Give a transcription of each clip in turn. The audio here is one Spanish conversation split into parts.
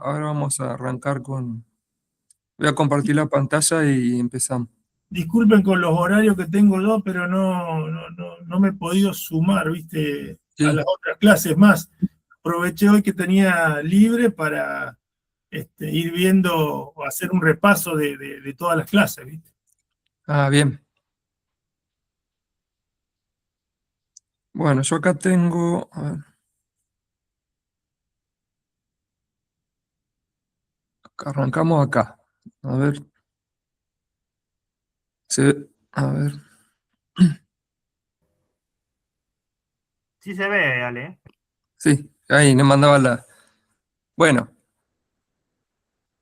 Ahora vamos a arrancar con... Voy a compartir la pantalla y empezamos. Disculpen con los horarios que tengo yo, pero no me he podido sumar, ¿viste? A Sí. las otras clases más. Aproveché hoy que tenía libre para ir viendo o hacer un repaso de todas las clases, ¿viste? Ah, bien. Bueno, yo acá tengo... A ver, arrancamos acá. A ver. A ver. Sí se ve, Ale. Sí, ahí me mandaba la... Bueno,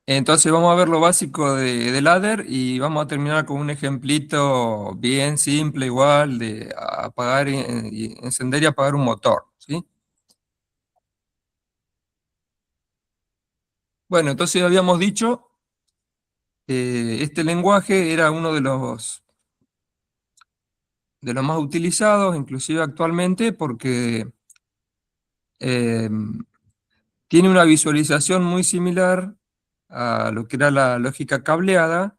entonces vamos a ver lo básico de ladder y vamos a terminar con un ejemplito bien simple, igual, de apagar y encender y apagar un motor, ¿sí? Bueno, entonces habíamos dicho, este lenguaje era uno de los más utilizados, inclusive actualmente, porque eh, tiene una visualización muy similar a lo que era la lógica cableada,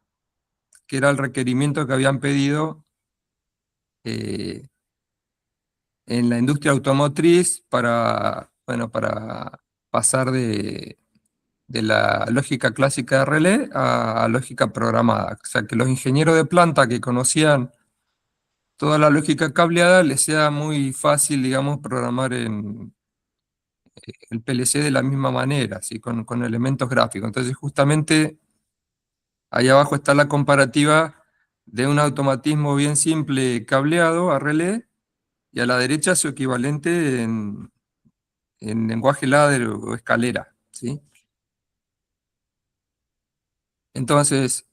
que era el requerimiento que habían pedido eh, en la industria automotriz para, bueno, para pasar de la lógica clásica de relé a lógica programada. O sea, que los ingenieros de planta que conocían toda la lógica cableada les sea muy fácil, digamos, programar en el PLC de la misma manera, ¿sí? Con elementos gráficos. Entonces, justamente ahí abajo está la comparativa de un automatismo bien simple cableado a relé y a la derecha su equivalente en lenguaje ladder o escalera, ¿sí? Entonces,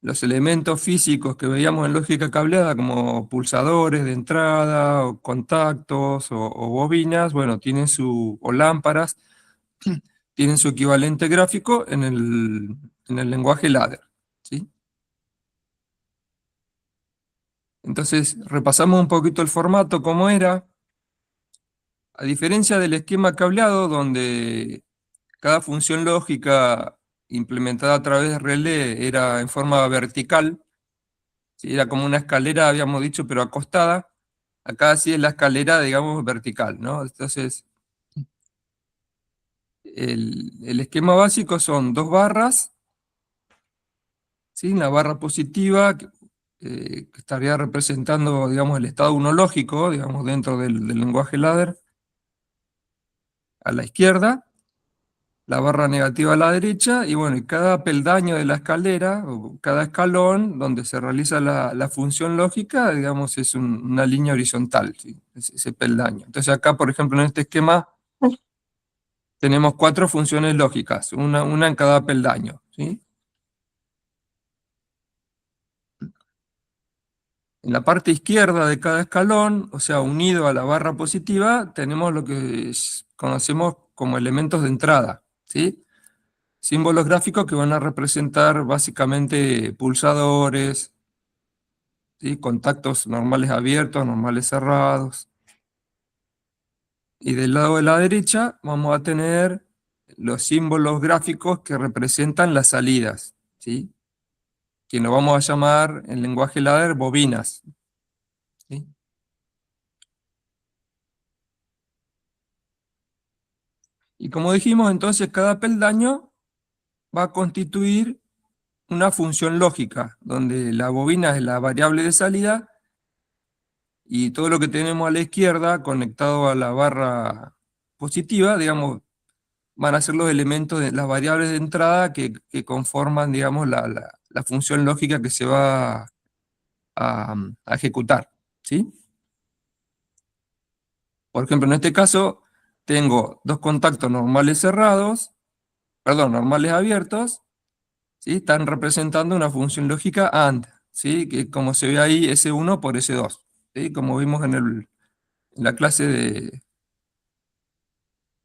los elementos físicos que veíamos en lógica cableada, como pulsadores de entrada, o contactos, o bobinas, bueno, o lámparas, tienen su equivalente gráfico en el lenguaje ladder, ¿sí? Entonces, repasamos un poquito el formato, cómo era. A diferencia del esquema cableado, donde cada función lógica implementada a través de relé era en forma vertical, ¿sí? Era como una escalera, habíamos dicho, pero acostada. Acá sí es la escalera, digamos, vertical, ¿no? Entonces, el esquema básico son dos barras, ¿sí? Una barra positiva que estaría representando, digamos, el estado unológico, digamos, dentro del lenguaje ladder, a la izquierda, la barra negativa a la derecha, y bueno, y cada peldaño de la escalera, o cada escalón donde se realiza la función lógica, digamos, es una línea horizontal, ¿sí? Ese peldaño. Entonces acá, por ejemplo, en este esquema tenemos cuatro funciones lógicas, una en cada peldaño, ¿sí? En la parte izquierda de cada escalón, o sea, unido a la barra positiva, tenemos lo que conocemos como elementos de entrada, ¿sí? Símbolos gráficos que van a representar básicamente pulsadores, ¿sí? Contactos normales abiertos, normales cerrados. Y del lado de la derecha vamos a tener los símbolos gráficos que representan las salidas, ¿sí? Que nos vamos a llamar en lenguaje ladder bobinas, ¿sí? Y como dijimos, entonces cada peldaño va a constituir una función lógica, donde la bobina es la variable de salida y todo lo que tenemos a la izquierda conectado a la barra positiva, digamos, van a ser los elementos de las variables de entrada que conforman, digamos, la función lógica que se va a ejecutar, ¿sí? Por ejemplo, en este caso, tengo dos contactos normales cerrados, perdón, normales abiertos, ¿sí? Están representando una función lógica AND, ¿sí? Que como se ve ahí, S1 por S2, ¿sí? Como vimos en la clase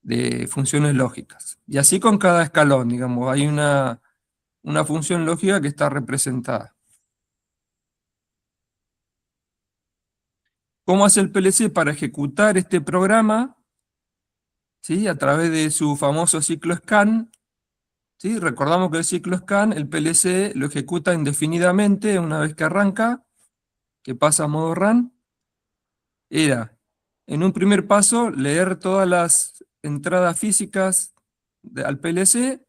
de funciones lógicas. Y así con cada escalón, digamos, hay una función lógica que está representada. ¿Cómo hace el PLC para ejecutar este programa? ¿sí? A través de su famoso ciclo scan, ¿sí? Recordamos que el ciclo scan, el PLC lo ejecuta indefinidamente una vez que arranca, que pasa a modo run. Era, en un primer paso, leer todas las entradas físicas al PLC,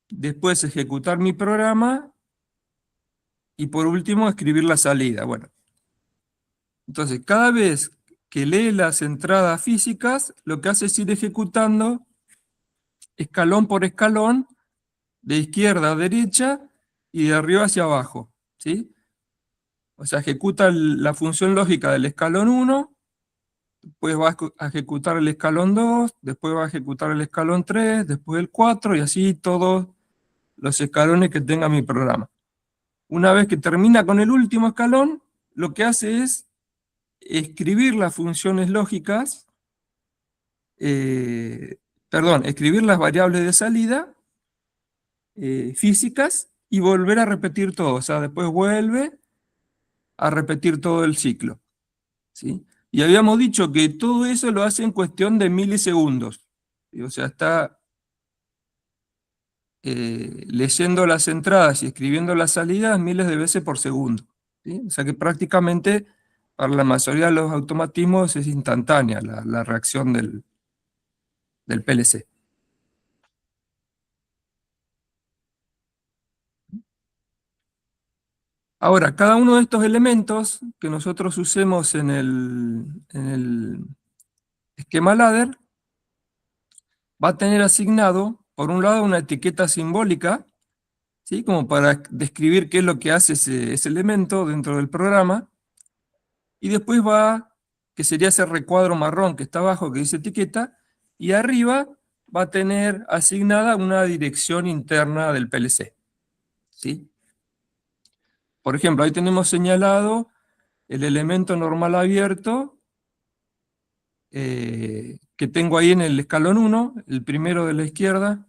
después ejecutar mi programa y por último escribir la salida. Bueno, entonces cada vez que lee las entradas físicas, lo que hace es ir ejecutando escalón por escalón, de izquierda a derecha y de arriba hacia abajo, ¿sí? O sea, ejecuta la función lógica del escalón 1, después va a ejecutar el escalón 2, después va a ejecutar el escalón 3, después el 4 y así todos los escalones que tenga mi programa. Una vez que termina con el último escalón, lo que hace es escribir las funciones lógicas, escribir las variables de salida físicas y volver a repetir todo. O sea, después vuelve a repetir todo el ciclo, ¿sí? Y habíamos dicho que todo eso lo hace en cuestión de milisegundos, ¿sí? O sea, está leyendo las entradas y escribiendo las salidas miles de veces por segundo, ¿sí? O sea que prácticamente para la mayoría de los automatismos es instantánea la reacción del PLC. Ahora, cada uno de estos elementos que nosotros usemos en el esquema ladder va a tener asignado, por un lado, una etiqueta simbólica, ¿sí? Como para describir qué es lo que hace ese elemento dentro del programa, y después que sería ese recuadro marrón que está abajo, que dice etiqueta, y arriba va a tener asignada una dirección interna del PLC, ¿sí? Por ejemplo, ahí tenemos señalado el elemento normal abierto que tengo ahí en el escalón 1, el primero de la izquierda,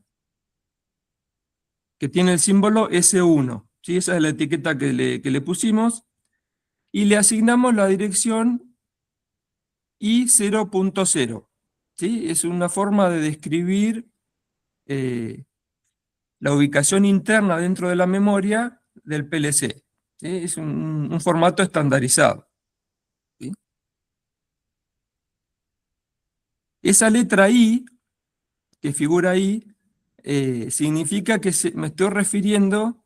que tiene el símbolo S1, ¿sí? Esa es la etiqueta que le pusimos, y le asignamos la dirección I0.0, ¿sí? Es una forma de describir la ubicación interna dentro de la memoria del PLC, ¿sí? Es un formato estandarizado, ¿sí? Esa letra I, que figura ahí, significa que me estoy refiriendo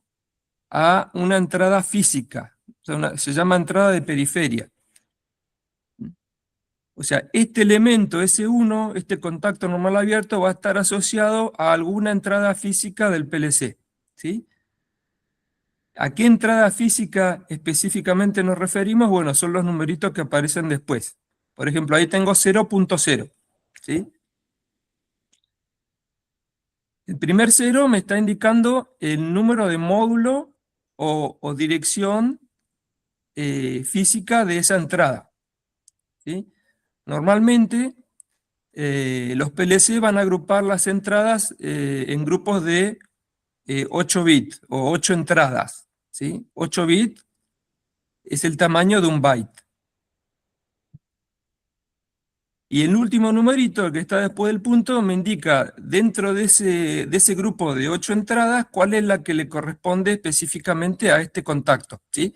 a una entrada física, o sea, se llama entrada de periferia. O sea, este elemento S1, este contacto normal abierto, va a estar asociado a alguna entrada física del PLC, ¿sí? ¿A qué entrada física específicamente nos referimos? Bueno, son los numeritos que aparecen después. Por ejemplo, ahí tengo 0.0, ¿sí? El primer 0 me está indicando el número de módulo o dirección física de esa entrada, ¿sí? Normalmente los PLC van a agrupar las entradas en grupos de 8 bits o 8 entradas, ¿sí? 8 bits es el tamaño de un byte. Y el último numerito, el que está después del punto, me indica dentro de ese grupo de 8 entradas cuál es la que le corresponde específicamente a este contacto, ¿sí?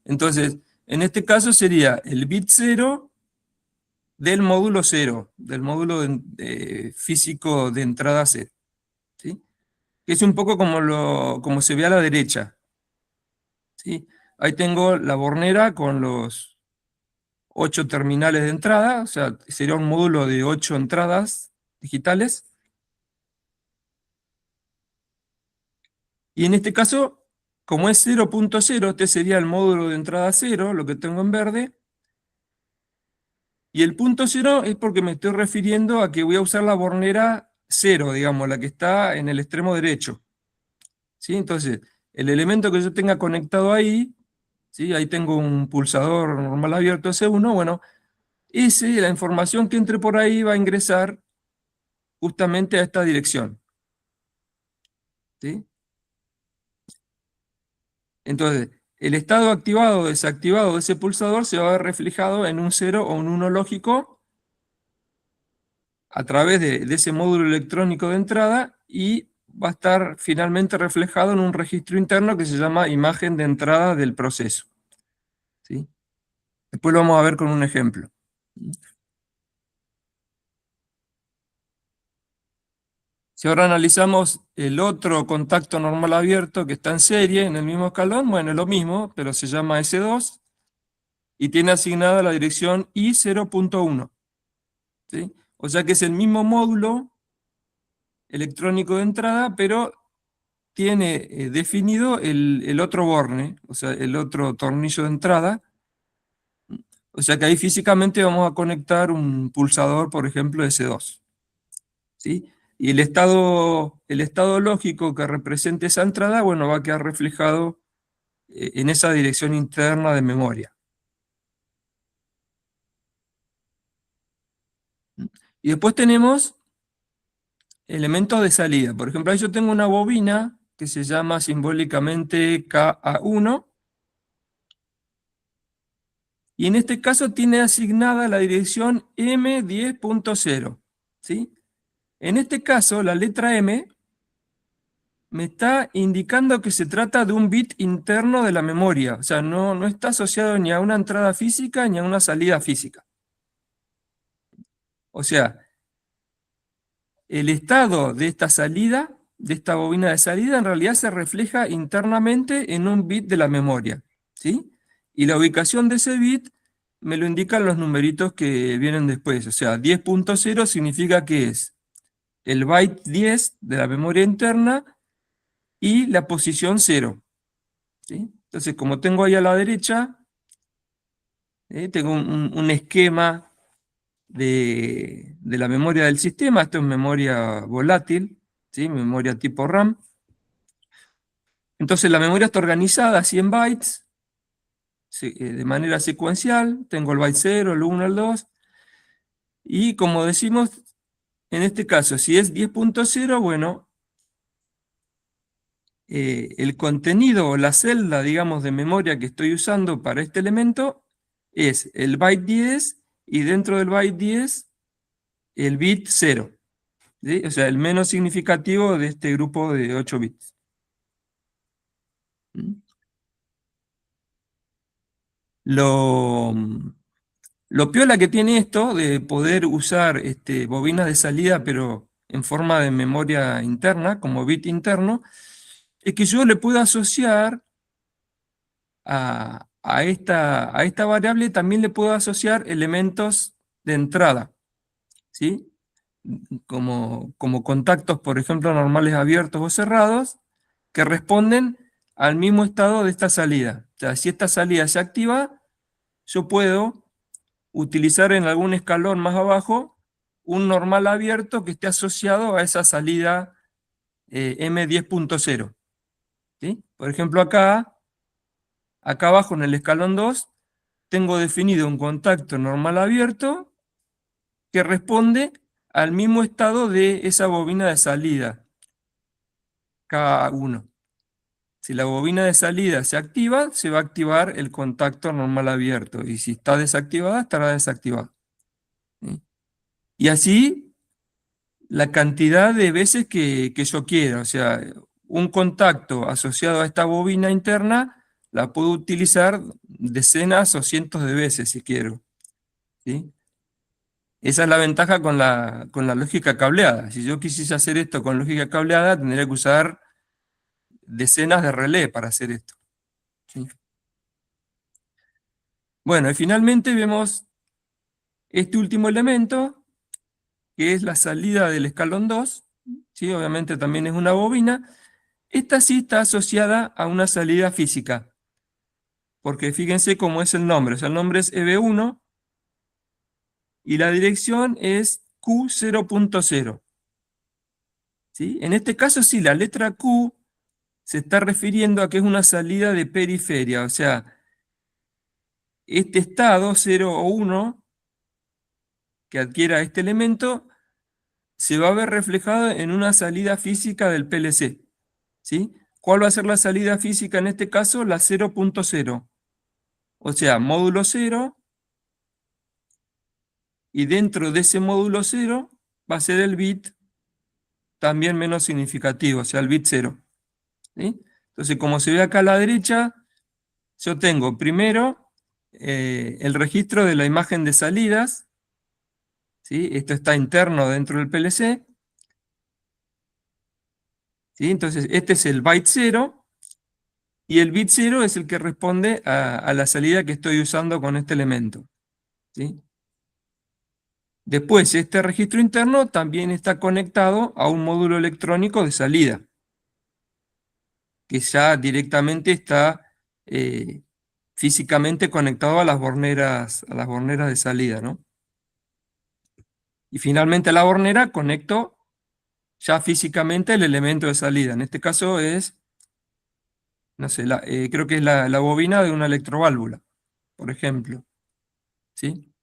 Entonces, en este caso sería el bit 0 del módulo 0, del módulo físico de entrada 0, ¿sí? Que es un poco como se ve a la derecha, ¿sí? Ahí tengo la bornera con los 8 terminales de entrada, o sea, sería un módulo de 8 entradas digitales. Y en este caso, como es 0.0, este sería el módulo de entrada 0, lo que tengo en verde. Y el punto 0 es porque me estoy refiriendo a que voy a usar la bornera 0, digamos, la que está en el extremo derecho, ¿sí? Entonces, el elemento que yo tenga conectado ahí, ¿sí? Ahí tengo un pulsador normal abierto S1, bueno, la información que entre por ahí va a ingresar justamente a esta dirección, ¿sí? Entonces, el estado activado o desactivado de ese pulsador se va a ver reflejado en un 0 o un 1 lógico a través de ese módulo electrónico de entrada y va a estar finalmente reflejado en un registro interno que se llama imagen de entrada del proceso. ¿Sí? Después lo vamos a ver con un ejemplo. Si ahora analizamos el otro contacto normal abierto que está en serie, en el mismo escalón, bueno, es lo mismo, pero se llama S2 y tiene asignada la dirección I0.1. ¿Sí? O sea que es el mismo módulo electrónico de entrada, pero tiene definido el otro borne, o sea, el otro tornillo de entrada. O sea que ahí físicamente vamos a conectar un pulsador, por ejemplo, S2. ¿Sí? Y el estado lógico que represente esa entrada, bueno, va a quedar reflejado en esa dirección interna de memoria. Y después tenemos elementos de salida. Por ejemplo, ahí yo tengo una bobina que se llama simbólicamente KA1, y en este caso tiene asignada la dirección M10.0. ¿Sí? En este caso, la letra M me está indicando que se trata de un bit interno de la memoria. O sea, no está asociado ni a una entrada física ni a una salida física. O sea, el estado de esta salida, de esta bobina de salida, en realidad se refleja internamente en un bit de la memoria. ¿Sí? Y la ubicación de ese bit me lo indican los numeritos que vienen después. O sea, 10.0 significa que es el byte 10 de la memoria interna y la posición 0. ¿Sí? Entonces, como tengo ahí a la derecha, tengo un esquema de la memoria del sistema. Esto es memoria volátil, ¿sí? Memoria tipo RAM. Entonces la memoria está organizada así en bytes, de manera secuencial. Tengo el byte 0, el 1, el 2. Y como decimos, en este caso, si es 10.0, bueno, el contenido o la celda, digamos, de memoria que estoy usando para este elemento es el byte 10 y dentro del byte 10 el bit 0. ¿Sí? O sea, el menos significativo de este grupo de 8 bits. ¿Mm? Lo piola que tiene esto de poder usar bobinas de salida, pero en forma de memoria interna, como bit interno, es que yo le puedo asociar a esta variable, también le puedo asociar elementos de entrada, ¿sí? Como contactos, por ejemplo, normales abiertos o cerrados, que responden al mismo estado de esta salida. O sea, si esta salida se activa, yo puedo utilizar en algún escalón más abajo un normal abierto que esté asociado a esa salida M10.0. ¿Sí? Por ejemplo, acá abajo en el escalón 2, tengo definido un contacto normal abierto que responde al mismo estado de esa bobina de salida, K1. Si la bobina de salida se activa, se va a activar el contacto normal abierto. Y si está desactivada, estará desactivado. ¿Sí? Y así la cantidad de veces que yo quiera. O sea, un contacto asociado a esta bobina interna la puedo utilizar decenas o cientos de veces si quiero. ¿Sí? Esa es la ventaja con la lógica cableada. Si yo quisiese hacer esto con lógica cableada, tendría que usar decenas de relés para hacer esto. ¿Sí? Bueno, y finalmente vemos este último elemento, que es la salida del escalón 2. ¿Sí? Obviamente también es una bobina. Esta sí está asociada a una salida física, porque fíjense cómo es el nombre. O sea, el nombre es EB1 y la dirección es Q0.0. ¿Sí? En este caso sí, la letra Q se está refiriendo a que es una salida de periferia. O sea, este estado 0 o 1 que adquiera este elemento se va a ver reflejado en una salida física del PLC. ¿Sí? ¿Cuál va a ser la salida física en este caso? La 0.0. O sea, módulo 0, y dentro de ese módulo 0 va a ser el bit también menos significativo, o sea, el bit 0. ¿Sí? Entonces, como se ve acá a la derecha, yo tengo primero el registro de la imagen de salidas, ¿sí? Esto está interno dentro del PLC, ¿sí? Entonces, este es el byte 0, y el bit 0 es el que responde a la salida que estoy usando con este elemento, ¿sí? Después, este registro interno también está conectado a un módulo electrónico de salida, que ya directamente está físicamente conectado a las borneras de salida, ¿no? Y finalmente a la bornera conecto ya físicamente el elemento de salida. En este caso es, no sé, creo que es la bobina de una electroválvula, por ejemplo. ¿Sí?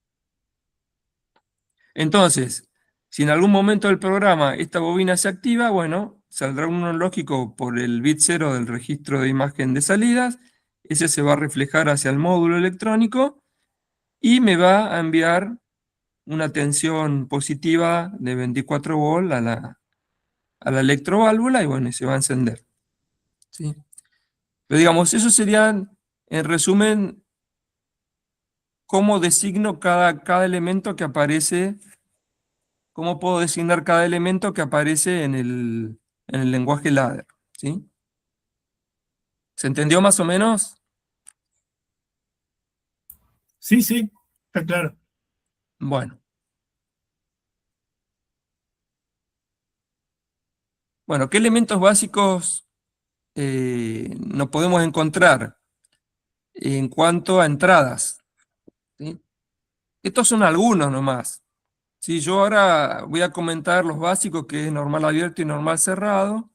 Entonces, si en algún momento del programa esta bobina se activa, bueno, saldrá un lógico por el bit 0 del registro de imagen de salidas, ese se va a reflejar hacia el módulo electrónico y me va a enviar una tensión positiva de 24 volt a la electroválvula y bueno, y se va a encender. ¿Sí? Pero digamos, eso serían, en resumen, cómo designo cada elemento que aparece, cómo puedo designar cada elemento que aparece en el lenguaje ladder. ¿Sí? ¿Se entendió más o menos? Sí, sí, está claro. Bueno. Bueno, ¿qué elementos básicos nos podemos encontrar en cuanto a entradas? ¿Sí? Estos son algunos nomás. Sí, yo ahora voy a comentar los básicos, que es normal abierto y normal cerrado.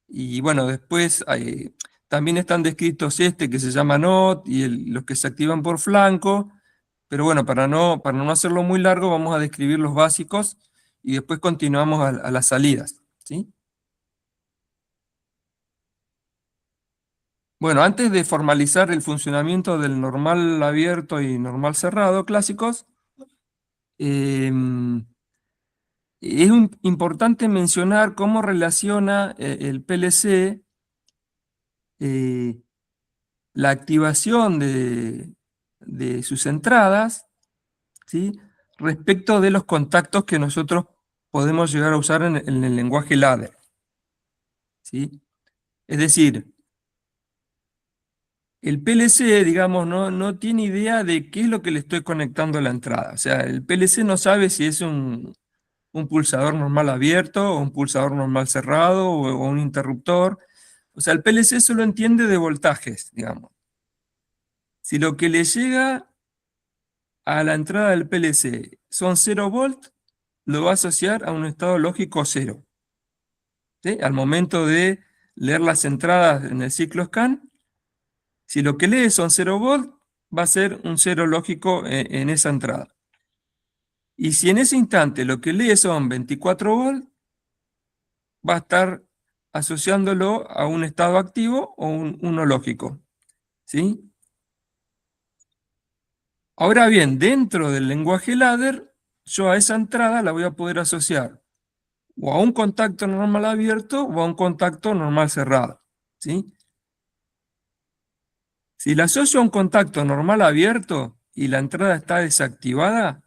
Y bueno, después también están descritos que se llama NOT y los que se activan por flanco. Pero bueno, para no hacerlo muy largo, vamos a describir los básicos y después continuamos a las salidas. ¿Sí? Bueno, antes de formalizar el funcionamiento del normal abierto y normal cerrado clásicos, es importante mencionar cómo relaciona el PLC la activación de sus entradas, ¿sí? Respecto de los contactos que nosotros podemos llegar a usar en el lenguaje ladder. ¿Sí? Es decir, el PLC, digamos, no tiene idea de qué es lo que le estoy conectando a la entrada. O sea, el PLC no sabe si es un pulsador normal abierto, o un pulsador normal cerrado, o un interruptor. O sea, el PLC solo entiende de voltajes, digamos. Si lo que le llega a la entrada del PLC son 0 volt, lo va a asociar a un estado lógico 0. ¿Sí? Al momento de leer las entradas en el ciclo scan, si lo que lee son 0 volt, va a ser un 0 lógico en esa entrada. Y si en ese instante lo que lee son 24 volt, va a estar asociándolo a un estado activo o uno lógico. ¿Sí? Ahora bien, dentro del lenguaje ladder, yo a esa entrada la voy a poder asociar o a un contacto normal abierto o a un contacto normal cerrado. ¿Sí? Si la asocio a un contacto normal abierto y la entrada está desactivada,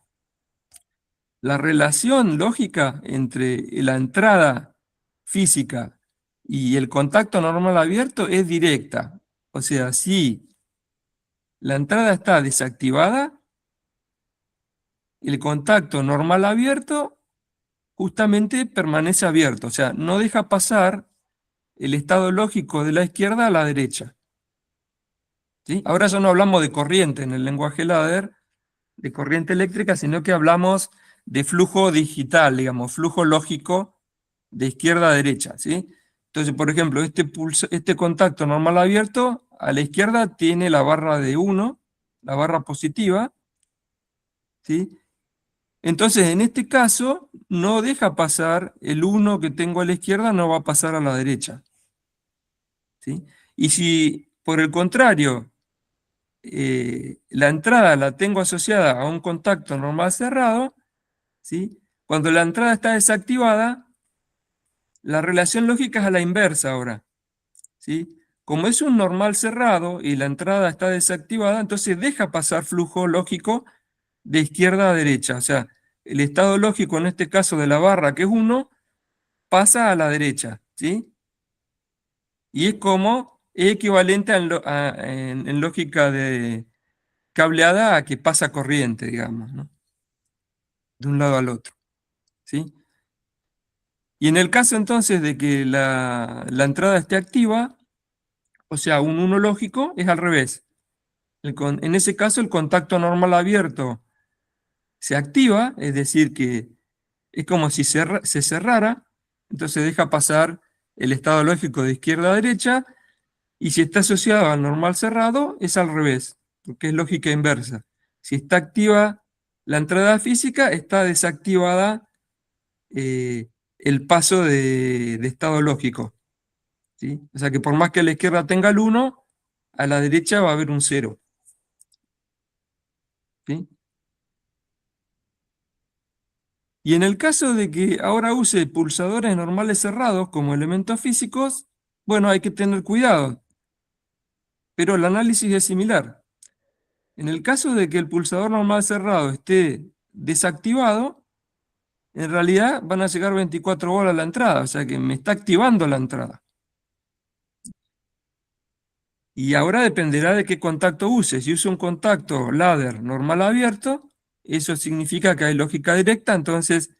la relación lógica entre la entrada física y el contacto normal abierto es directa. O sea, si la entrada está desactivada, el contacto normal abierto justamente permanece abierto. O sea, no deja pasar el estado lógico de la izquierda a la derecha. ¿Sí? Ahora ya no hablamos de corriente en el lenguaje ladder, de corriente eléctrica, sino que hablamos de flujo digital, digamos, flujo lógico de izquierda a derecha, ¿sí? Entonces, por ejemplo, este contacto normal abierto, a la izquierda tiene la barra de 1, la barra positiva, ¿sí? Entonces, en este caso, no deja pasar el 1 que tengo a la izquierda, no va a pasar a la derecha, ¿sí? Y si, por el contrario, la entrada la tengo asociada a un contacto normal cerrado, ¿sí? Cuando la entrada está desactivada, la relación lógica es a la inversa ahora, ¿sí? Como es un normal cerrado y la entrada está desactivada, entonces deja pasar flujo lógico de izquierda a derecha. O sea, el estado lógico en este caso de la barra, que es 1, pasa a la derecha, ¿sí? Y es equivalente en lógica de cableada a que pasa corriente, digamos, ¿no? De un lado al otro, ¿sí? Y en el caso entonces de que la entrada esté activa, o sea, un 1 lógico, es al revés. En ese caso el contacto normal abierto se activa, es decir, que es como si se cerrara, entonces deja pasar el estado lógico de izquierda a derecha, y si está asociado al normal cerrado, es al revés, porque es lógica inversa. Si está activa la entrada física, está desactivada el paso de estado lógico, ¿sí? O sea que por más que a la izquierda tenga el 1, a la derecha va a haber un 0. ¿Sí? Y en el caso de que ahora use pulsadores normales cerrados como elementos físicos, bueno, hay que tener cuidado, pero el análisis es similar. En el caso de que el pulsador normal cerrado esté desactivado, en realidad van a llegar 24 volt a la entrada, o sea que me está activando la entrada. Y ahora dependerá de qué contacto use. Si uso un contacto ladder normal abierto, eso significa que hay lógica directa, entonces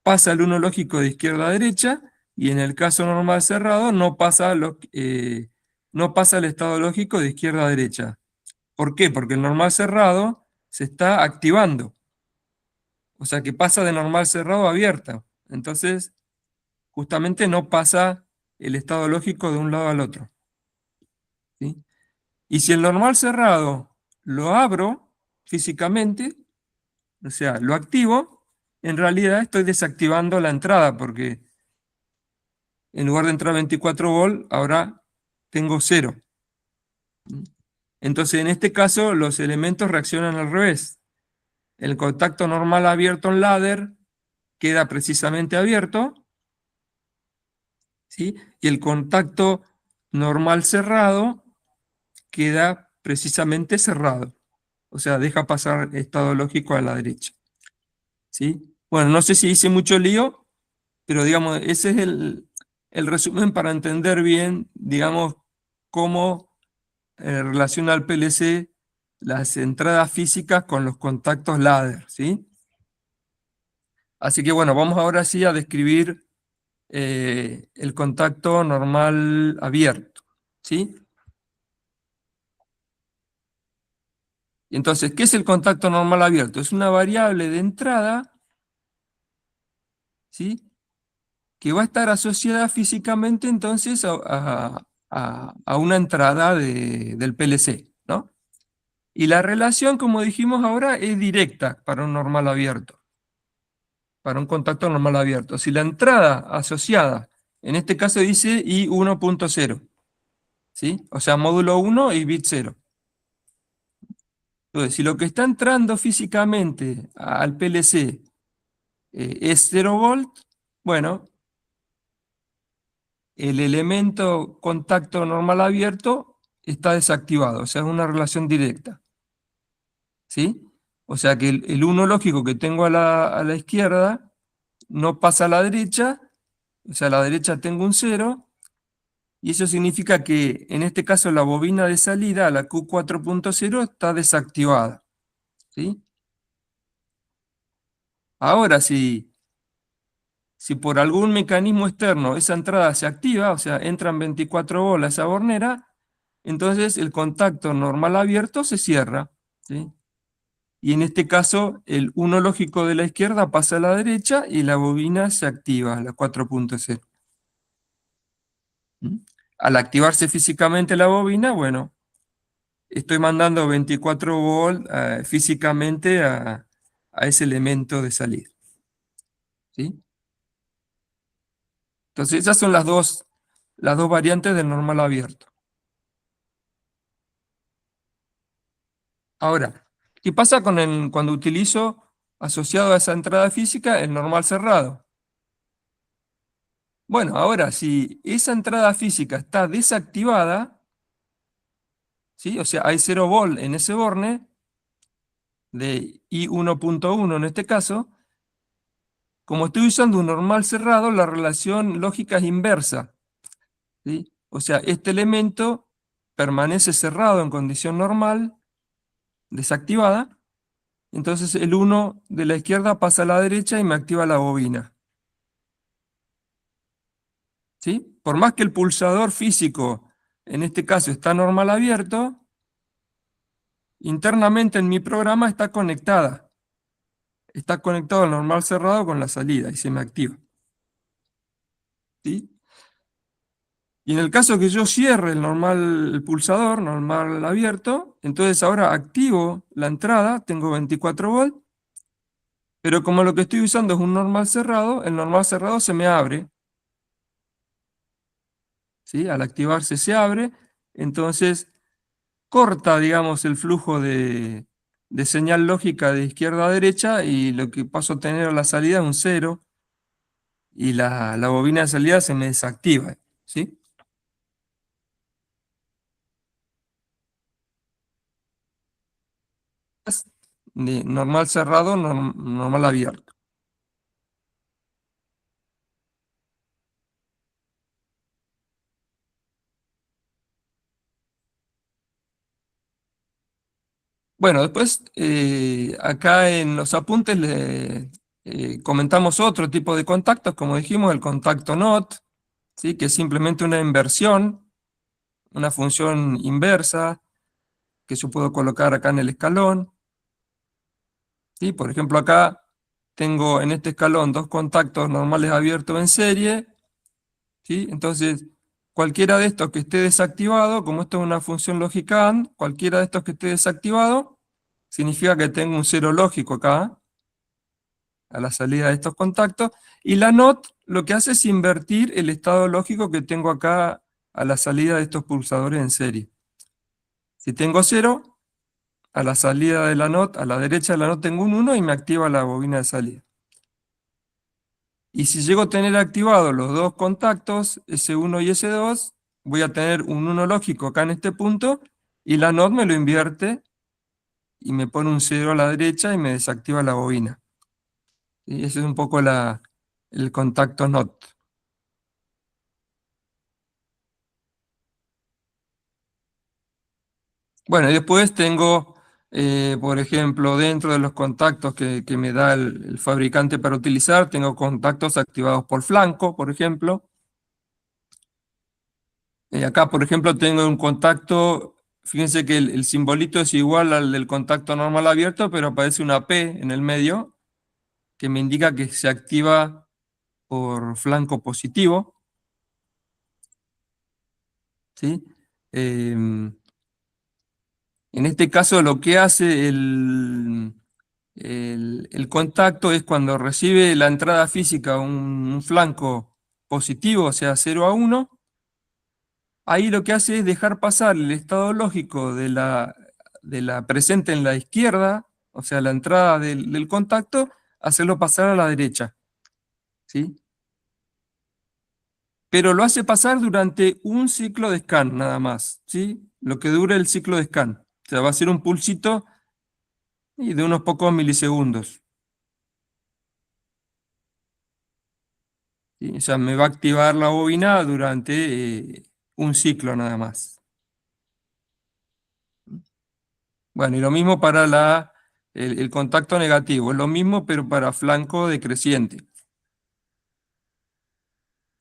pasa el 1 lógico de izquierda a derecha, y en el caso normal cerrado no pasa el estado lógico de izquierda a derecha. ¿Por qué? Porque el normal cerrado se está activando. O sea que pasa de normal cerrado a abierta. Entonces, justamente no pasa el estado lógico de un lado al otro, ¿sí? Y si el normal cerrado lo abro físicamente, o sea, lo activo, en realidad estoy desactivando la entrada, porque en lugar de entrar 24 volt, ahora tengo 0. Entonces, en este caso, los elementos reaccionan al revés. El contacto normal abierto en ladder queda precisamente abierto, ¿sí? Y el contacto normal cerrado queda precisamente cerrado. O sea, deja pasar estado lógico a la derecha, ¿sí? Bueno, no sé si hice mucho lío, pero digamos, ese es el resumen para entender bien, digamos, cómo relaciona el PLC las entradas físicas con los contactos ladder, ¿sí? Así que bueno, vamos ahora sí a describir el contacto normal abierto, ¿sí? Y entonces, ¿qué es el contacto normal abierto? Es una variable de entrada, ¿sí? Que va a estar asociada físicamente entonces a una entrada del PLC, ¿no? Y la relación, como dijimos ahora, es directa para un normal abierto, para un contacto normal abierto. Si la entrada asociada, en este caso dice I1.0, ¿sí? O sea, módulo 1 y bit 0. Entonces, si lo que está entrando físicamente al PLC es 0 volt, bueno, el elemento contacto normal abierto está desactivado, o sea, es una relación directa, ¿sí? O sea que el 1 lógico que tengo a la izquierda no pasa a la derecha, o sea, a la derecha tengo un 0, y eso significa que en este caso la bobina de salida, la Q4.0, está desactivada, ¿sí? Ahora, si por algún mecanismo externo esa entrada se activa, o sea, entran 24 bolas a esa bornera, entonces el contacto normal abierto se cierra, ¿sí? Y en este caso, el 1 lógico de la izquierda pasa a la derecha y la bobina se activa, la 4.0. ¿Mm? Al activarse físicamente la bobina, bueno, estoy mandando 24 volt físicamente a ese elemento de salida, ¿sí? Entonces, esas son las dos variantes del normal abierto. Ahora, ¿qué pasa cuando utilizo asociado a esa entrada física el normal cerrado. Bueno, ahora, si esa entrada física está desactivada, ¿sí? O sea, hay 0 volt en ese borne, de I1.1 en este caso, como estoy usando un normal cerrado, la relación lógica es inversa, ¿sí? O sea, este elemento permanece cerrado en condición normal, desactivada, entonces el 1 de la izquierda pasa a la derecha y me activa la bobina. ¿Sí? Por más que el pulsador físico, en este caso, está normal abierto, internamente en mi programa está conectada. Está conectado el normal cerrado con la salida y se me activa. ¿Sí? Y en el caso que yo cierre el pulsador normal abierto, entonces ahora activo la entrada, tengo 24 volts, pero como lo que estoy usando es un normal cerrado, el normal cerrado se me abre. ¿Sí? Al activarse se abre, entonces corta, digamos, el flujo de señal lógica de izquierda a derecha y lo que paso a tener a la salida es un 0 y la bobina de salida se me desactiva. ¿Sí? De normal cerrado, normal abierto. Bueno, después acá en los apuntes le comentamos otro tipo de contactos, como dijimos, el contacto NOT, ¿sí? Que es simplemente una inversión, una función inversa, que yo puedo colocar acá en el escalón. ¿Sí? Por ejemplo, acá tengo en este escalón dos contactos normales abiertos en serie. ¿Sí? Entonces, cualquiera de estos que esté desactivado, como esto es una función lógica AND, cualquiera de estos que esté desactivado, significa que tengo un cero lógico acá, a la salida de estos contactos. Y la NOT lo que hace es invertir el estado lógico que tengo acá a la salida de estos pulsadores en serie. Si tengo 0, a la salida de la NOT, a la derecha de la NOT tengo un 1 y me activa la bobina de salida. Y si llego a tener activados los dos contactos, S1 y S2, voy a tener un 1 lógico acá en este punto, y la NOT me lo invierte y me pone un 0 a la derecha y me desactiva la bobina. Y ese es un poco el contacto NOT. Bueno, y después tengo, por ejemplo, dentro de los contactos que me da el fabricante para utilizar, tengo contactos activados por flanco, por ejemplo. Acá, por ejemplo, tengo un contacto, fíjense que el simbolito es igual al del contacto normal abierto, pero aparece una P en el medio, que me indica que se activa por flanco positivo. ¿Sí? En este caso lo que hace el contacto es cuando recibe la entrada física un flanco positivo, o sea 0 a 1, ahí lo que hace es dejar pasar el estado lógico de la presente en la izquierda, o sea la entrada del contacto, hacerlo pasar a la derecha. ¿Sí? Pero lo hace pasar durante un ciclo de scan nada más, ¿sí? Lo que dure el ciclo de scan. O sea, va a ser un pulsito y de unos pocos milisegundos. ¿Sí? O sea, me va a activar la bobina durante un ciclo nada más. Bueno, y lo mismo para el contacto negativo, es lo mismo pero para flanco decreciente.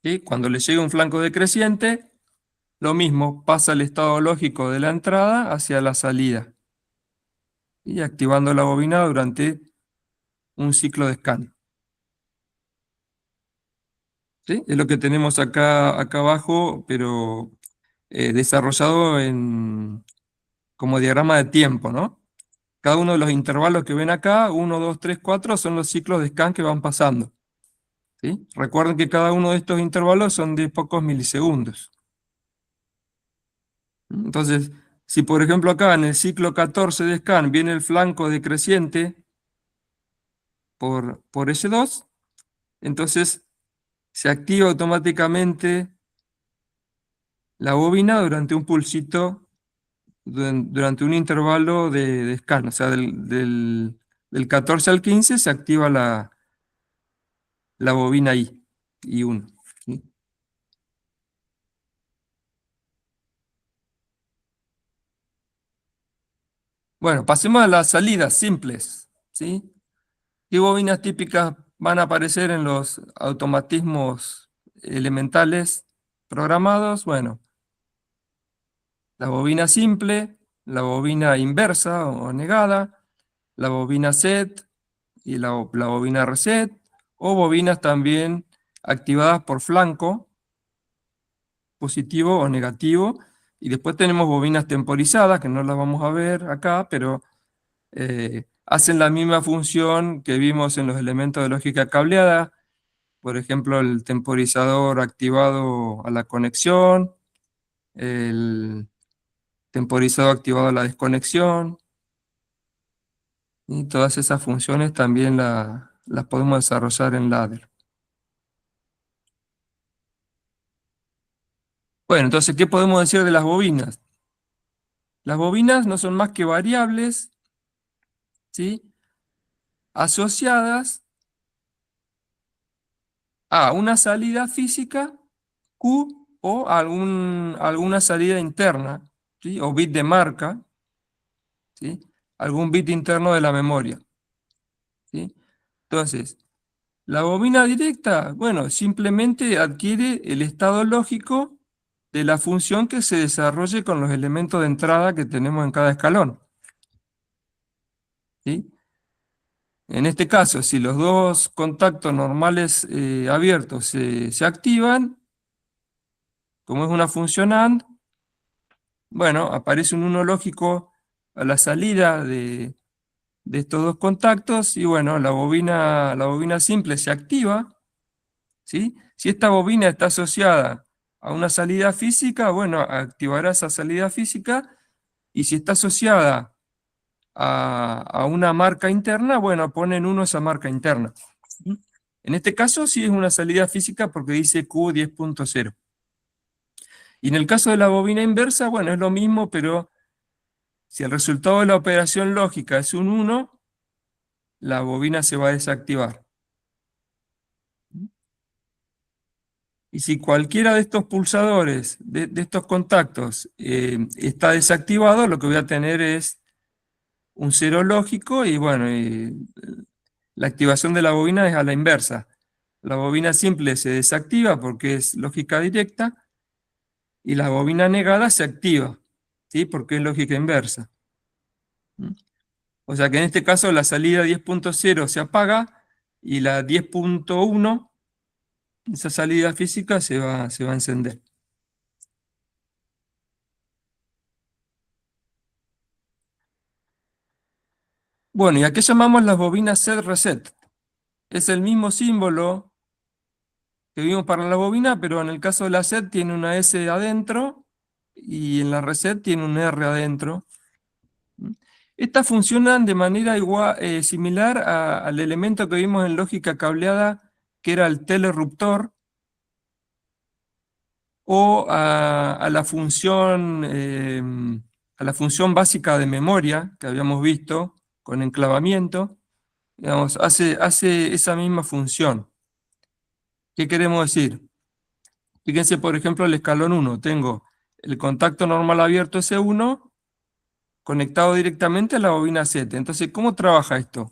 ¿Sí? Cuando le llega un flanco decreciente, lo mismo, pasa el estado lógico de la entrada hacia la salida. Y activando la bobina durante un ciclo de scan. ¿Sí? Es lo que tenemos acá abajo, pero desarrollado como diagrama de tiempo, ¿no? Cada uno de los intervalos que ven acá, 1, 2, 3, 4, son los ciclos de scan que van pasando. ¿Sí? Recuerden que cada uno de estos intervalos son de pocos milisegundos. Entonces, si por ejemplo acá en el ciclo 14 de scan viene el flanco decreciente, por S2, entonces se activa automáticamente la bobina durante un pulsito, durante un intervalo de scan, o sea, del 14 al 15 se activa la bobina I1. ¿Sí? Bueno, pasemos a las salidas simples, ¿sí? ¿Qué bobinas típicas van a aparecer en los automatismos elementales programados? Bueno, la bobina simple, la bobina inversa o negada, la bobina set y la bobina reset, o bobinas también activadas por flanco, positivo o negativo, y después tenemos bobinas temporizadas, que no las vamos a ver acá, pero hacen la misma función que vimos en los elementos de lógica cableada, por ejemplo, el temporizador activado a la conexión, el temporizador activado a la desconexión, y todas esas funciones también las podemos desarrollar en ladder. Bueno, entonces, ¿qué podemos decir de las bobinas? Las bobinas no son más que variables, ¿sí?, asociadas a una salida física Q o alguna salida interna, ¿sí?, o bit de marca, ¿sí?, algún bit interno de la memoria, ¿sí? Entonces, la bobina directa, bueno, simplemente adquiere el estado lógico de la función que se desarrolle con los elementos de entrada que tenemos en cada escalón, ¿sí? En este caso, si los dos contactos normales abiertos se activan, como es una función AND, bueno, aparece un 1 lógico a la salida de estos dos contactos y bueno, la bobina simple se activa, ¿sí? Si esta bobina está asociada a una salida física, bueno, activará esa salida física, y si está asociada a una marca interna, bueno, pone en 1 esa marca interna. ¿Sí? En este caso sí es una salida física porque dice Q10.0. Y en el caso de la bobina inversa, bueno, es lo mismo, pero si el resultado de la operación lógica es un 1, la bobina se va a desactivar. Y si cualquiera de estos pulsadores, de estos contactos, está desactivado, lo que voy a tener es un 0 lógico y bueno, la activación de la bobina es a la inversa. La bobina simple se desactiva porque es lógica directa y la bobina negada se activa, ¿sí?, porque es lógica inversa. ¿Mm? O sea que en este caso la salida 10.0 se apaga y la 10.1, esa salida física se va a encender. Bueno, ¿y a qué llamamos las bobinas set-reset? Es el mismo símbolo que vimos para la bobina, pero en el caso de la set tiene una S adentro y en la reset tiene un R adentro. Estas funcionan de manera similar al elemento que vimos en lógica cableada, que era el telerruptor, o a la función básica de memoria que habíamos visto con enclavamiento. Digamos, hace esa misma función. ¿Qué queremos decir? Fíjense, por ejemplo, el escalón 1. Tengo el contacto normal abierto S1 conectado directamente a la bobina Z. Entonces, ¿cómo trabaja esto?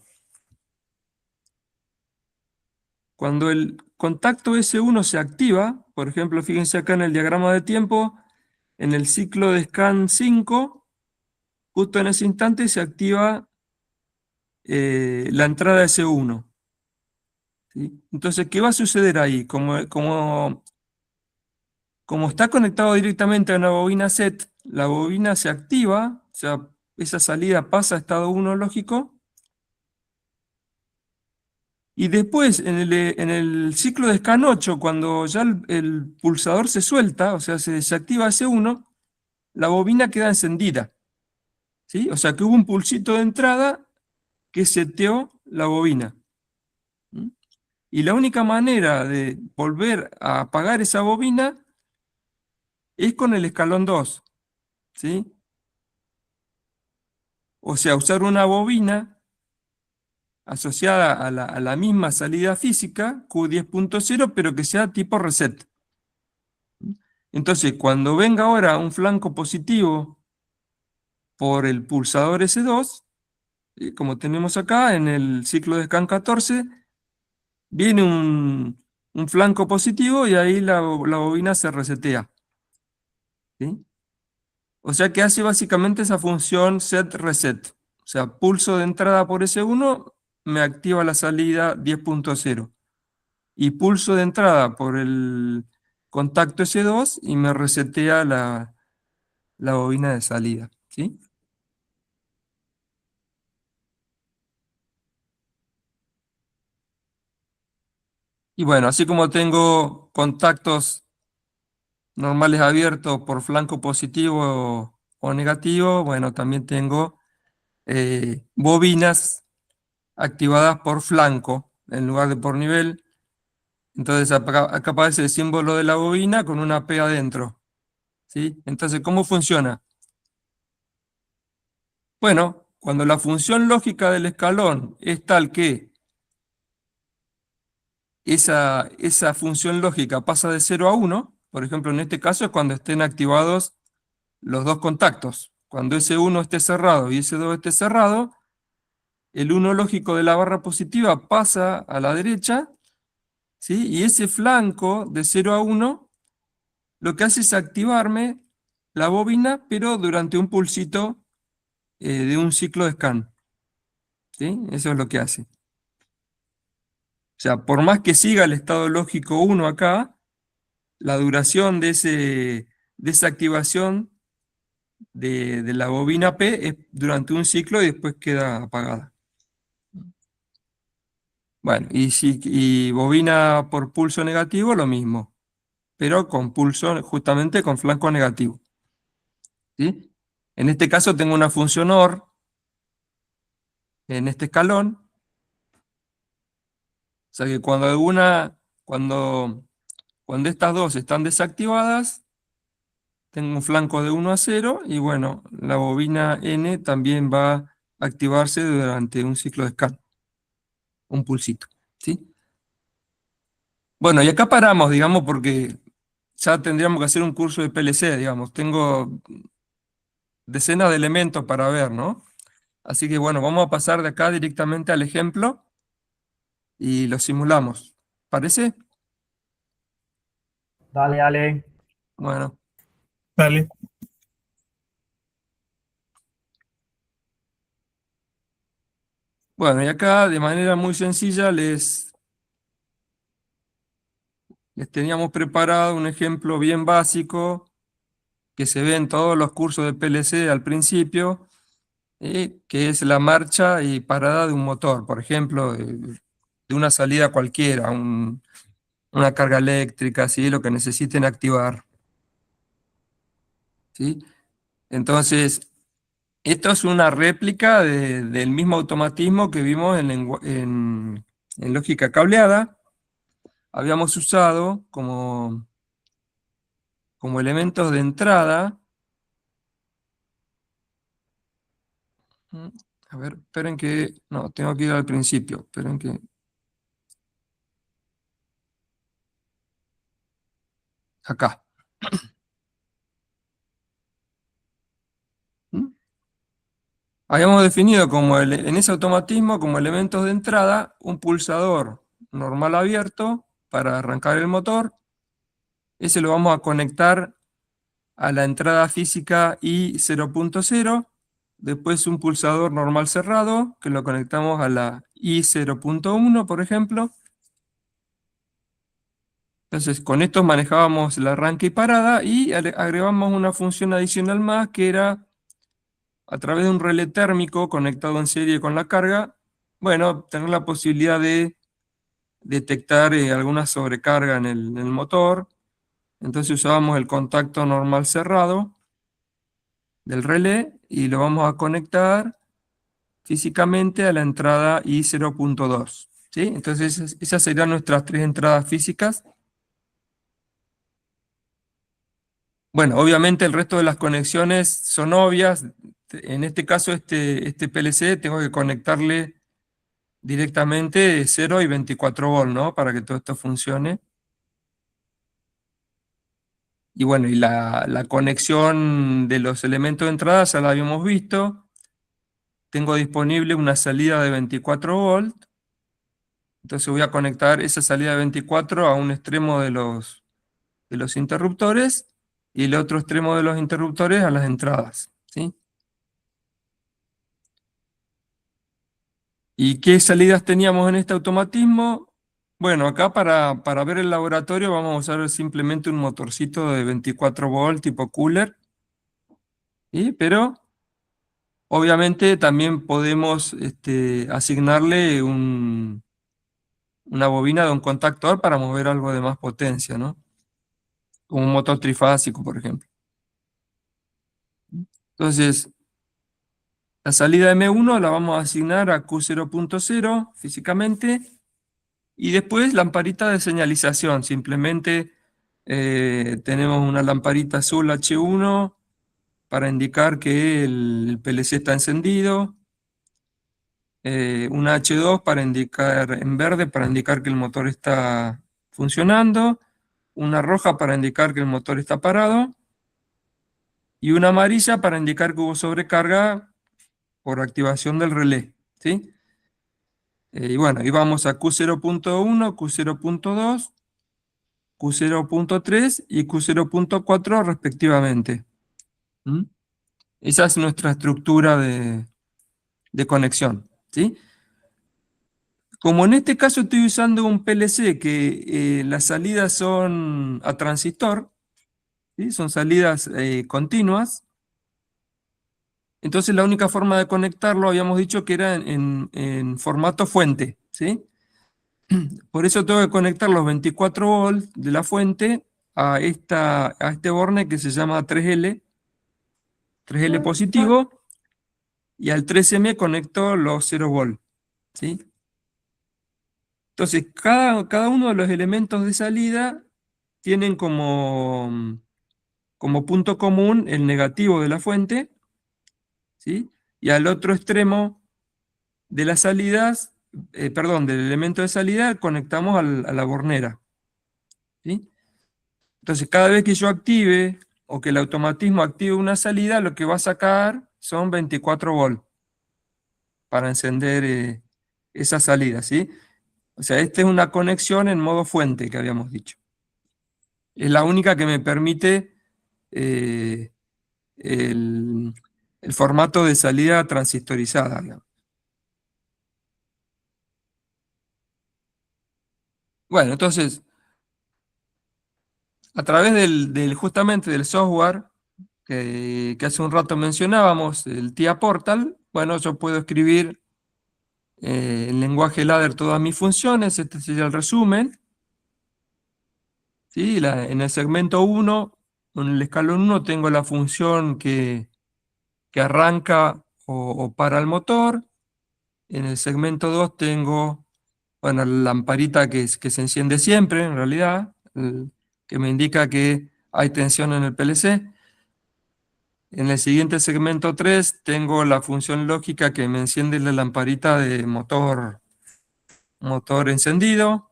Cuando el contacto S1 se activa, por ejemplo, fíjense acá en el diagrama de tiempo, en el ciclo de scan 5, justo en ese instante se activa la entrada S1. ¿Sí? Entonces, ¿qué va a suceder ahí? Como está conectado directamente a una bobina set, la bobina se activa, o sea, esa salida pasa a estado 1 lógico, y después en el ciclo de scan 8, cuando ya el pulsador se suelta, o sea, se desactiva S1, la bobina queda encendida, ¿sí? O sea que hubo un pulsito de entrada que seteó la bobina. Y la única manera de volver a apagar esa bobina es con el escalón 2, ¿sí? O sea, usar una bobina asociada a la misma salida física, Q10.0, pero que sea tipo reset. Entonces, cuando venga ahora un flanco positivo por el pulsador S2, como tenemos acá en el ciclo de scan 14, viene un flanco positivo y ahí la bobina se resetea, ¿sí? O sea que hace básicamente esa función set-reset. O sea, pulso de entrada por S1, me activa la salida 10.0. Y pulso de entrada por el contacto S2 y me resetea la bobina de salida, ¿sí? Y bueno, así como tengo contactos normales abiertos por flanco positivo o negativo, bueno, también tengo bobinas activadas por flanco en lugar de por nivel. Entonces acá aparece el símbolo de la bobina con una P adentro, ¿sí? Entonces, ¿cómo funciona? Bueno, cuando la función lógica del escalón es tal que esa función lógica pasa de 0 a 1, por ejemplo, en este caso es cuando estén activados los dos contactos. Cuando ese 1 esté cerrado y ese 2 esté cerrado, el 1 lógico de la barra positiva pasa a la derecha, ¿sí? Y ese flanco de 0 a 1 lo que hace es activarme la bobina, pero durante un pulsito de un ciclo de scan, ¿sí? Eso es lo que hace. O sea, por más que siga el estado lógico 1 acá, la duración de esa activación de la bobina P es durante un ciclo y después queda apagada. Bueno, y bobina por pulso negativo, lo mismo, pero con pulso, justamente con flanco negativo, ¿sí? En este caso tengo una función OR en este escalón, o sea que cuando estas dos están desactivadas, tengo un flanco de 1 a 0 y bueno, la bobina N también va a activarse durante un ciclo de scan, un pulsito, ¿sí? Bueno, y acá paramos, digamos, porque ya tendríamos que hacer un curso de PLC, digamos. Tengo decenas de elementos para ver, ¿no? Así que bueno, vamos a pasar de acá directamente al ejemplo y lo simulamos. ¿Parece? Dale, Ale. Bueno. Dale. Bueno, y acá de manera muy sencilla les teníamos preparado un ejemplo bien básico que se ve en todos los cursos de PLC al principio, que es la marcha y parada de un motor, por ejemplo, de una salida cualquiera, una carga eléctrica, ¿sí? Lo que necesiten activar, ¿sí? Entonces, esto es una réplica del mismo automatismo que vimos en lógica cableada. Habíamos usado como elementos de entrada. A ver, esperen que... No, tengo que ir al principio. Esperen que... Acá. ¿Mm? Habíamos definido en ese automatismo como elementos de entrada un pulsador normal abierto para arrancar el motor. Ese lo vamos a conectar a la entrada física I0.0. Después un pulsador normal cerrado que lo conectamos a la I0.1, por ejemplo. Entonces con esto manejábamos el arranque y parada y agregamos una función adicional más que era a través de un relé térmico conectado en serie con la carga, bueno, tener la posibilidad de detectar alguna sobrecarga en el motor. Entonces usábamos el contacto normal cerrado del relé y lo vamos a conectar físicamente a la entrada I0.2, ¿sí? Entonces esas serían nuestras 3 entradas físicas. Bueno, obviamente el resto de las conexiones son obvias. En este caso, este PLC tengo que conectarle directamente 0 y 24 volt, ¿no? Para que todo esto funcione. Y bueno, y la conexión de los elementos de entrada ya la habíamos visto. Tengo disponible una salida de 24 volt. Entonces voy a conectar esa salida de 24 a un extremo de los interruptores y el otro extremo de los interruptores a las entradas, ¿sí? ¿Y qué salidas teníamos en este automatismo? Bueno, acá para ver el laboratorio vamos a usar simplemente un motorcito de 24 volt tipo cooler, ¿sí? Pero obviamente también podemos asignarle una bobina de un contactor para mover algo de más potencia, ¿no? Como un motor trifásico, por ejemplo. Entonces, la salida M1 la vamos a asignar a Q0.0 físicamente y después lamparita de señalización. Simplemente tenemos una lamparita azul H1 para indicar que el PLC está encendido, una H2 para indicar en verde para indicar que el motor está funcionando, una roja para indicar que el motor está parado y una amarilla para indicar que hubo sobrecarga por activación del relé, ¿sí? Y bueno, y vamos a Q0.1, Q0.2, Q0.3 y Q0.4 respectivamente. ¿Mm? Esa es nuestra estructura de conexión, ¿sí? Como en este caso estoy usando un PLC que las salidas son a transistor, ¿sí? Son salidas continuas, entonces la única forma de conectarlo habíamos dicho que era en formato fuente, ¿sí? Por eso tengo que conectar los 24 volts de la fuente a este borne que se llama 3L positivo, y al 3M conecto los 0 volt, ¿sí? Entonces, cada uno de los elementos de salida tienen como punto común el negativo de la fuente, ¿sí? Y al otro extremo de las salidas, perdón, del elemento de salida conectamos a la bornera, ¿sí? Entonces, cada vez que yo active o que el automatismo active una salida, lo que va a sacar son 24 volt para encender esa salida, ¿sí? O sea, esta es una conexión en modo fuente que habíamos dicho. Es la única que me permite eh, el, el formato de salida transistorizada, digamos. Bueno, entonces, a través justamente del software que hace un rato mencionábamos, el TIA Portal, bueno, yo puedo escribir en lenguaje ladder todas mis funciones. Este sería el resumen, ¿sí? En el segmento 1, en el escalón 1, tengo la función que arranca o para el motor. En el segmento 2 tengo, bueno, la lamparita que se enciende siempre, en realidad, que me indica que hay tensión en el PLC. En el siguiente segmento 3 tengo la función lógica que me enciende la lamparita de motor encendido.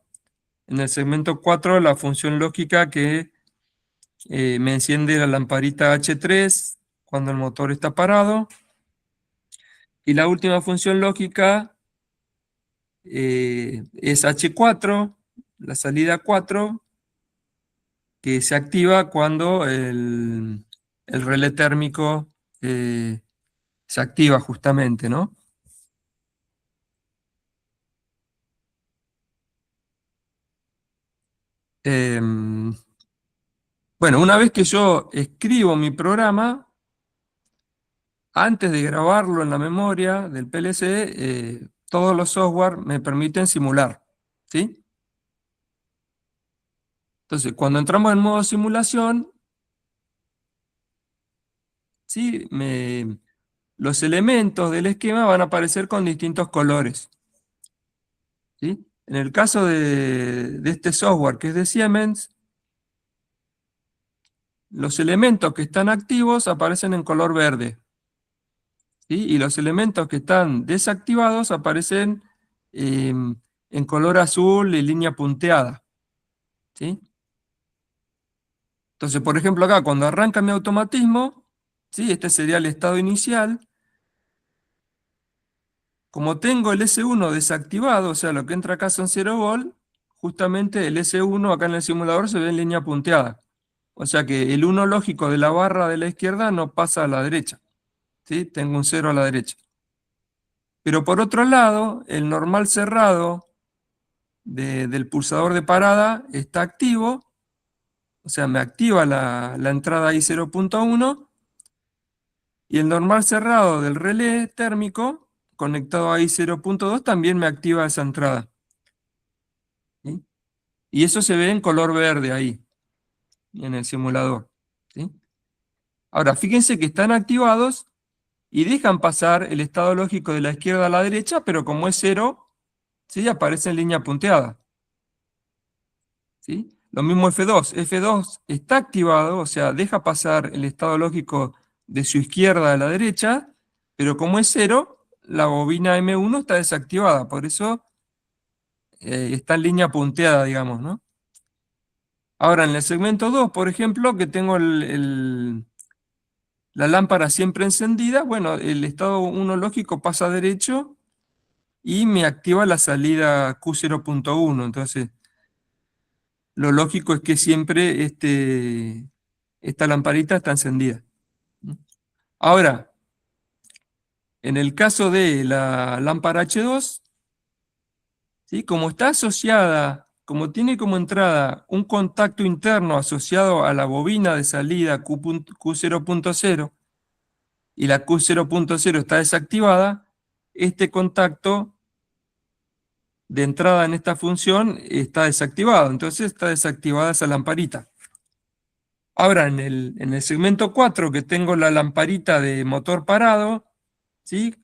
En el segmento 4 la función lógica que me enciende la lamparita H3 cuando el motor está parado. Y la última función lógica es H4, la salida 4, que se activa cuando el relé térmico se activa justamente, ¿no? Bueno, una vez que yo escribo mi programa, antes de grabarlo en la memoria del PLC, todos los software me permiten simular, ¿sí? Entonces, cuando entramos en modo simulación, ¿sí? Los elementos del esquema van a aparecer con distintos colores, ¿sí? En el caso de este software que es de Siemens, los elementos que están activos aparecen en color verde, ¿sí? Y los elementos que están desactivados aparecen en color azul y línea punteada, ¿sí? Entonces, por ejemplo, acá cuando arranca mi automatismo, ¿sí? Este sería el estado inicial. Como tengo el S1 desactivado, o sea, lo que entra acá son 0 volt, justamente el S1 acá en el simulador se ve en línea punteada. O sea que el 1 lógico de la barra de la izquierda no pasa a la derecha, ¿sí? Tengo un 0 a la derecha. Pero por otro lado, el normal cerrado del pulsador de parada está activo, o sea, me activa la entrada I0.1, y el normal cerrado del relé térmico, conectado a I0.2, también me activa esa entrada, ¿sí? Y eso se ve en color verde ahí, en el simulador, ¿sí? Ahora, fíjense que están activados y dejan pasar el estado lógico de la izquierda a la derecha, pero como es 0, ¿sí? Aparece en línea punteada, ¿sí? Lo mismo F2. F2 está activado, o sea, deja pasar el estado lógico de su izquierda a la derecha, pero como es 0, la bobina M1 está desactivada, por eso está en línea punteada, digamos, ¿no? Ahora, en el segmento 2, por ejemplo, que tengo la lámpara siempre encendida, bueno, el estado 1 lógico pasa derecho y me activa la salida Q0.1. Entonces, lo lógico es que siempre esta lamparita está encendida. Ahora, en el caso de la lámpara H2, ¿sí? Como está asociada, como tiene como entrada un contacto interno asociado a la bobina de salida Q0.0 y la Q0.0 está desactivada, este contacto de entrada en esta función está desactivado, entonces está desactivada esa lamparita. Ahora, en el segmento 4, que tengo la lamparita de motor parado, ¿sí?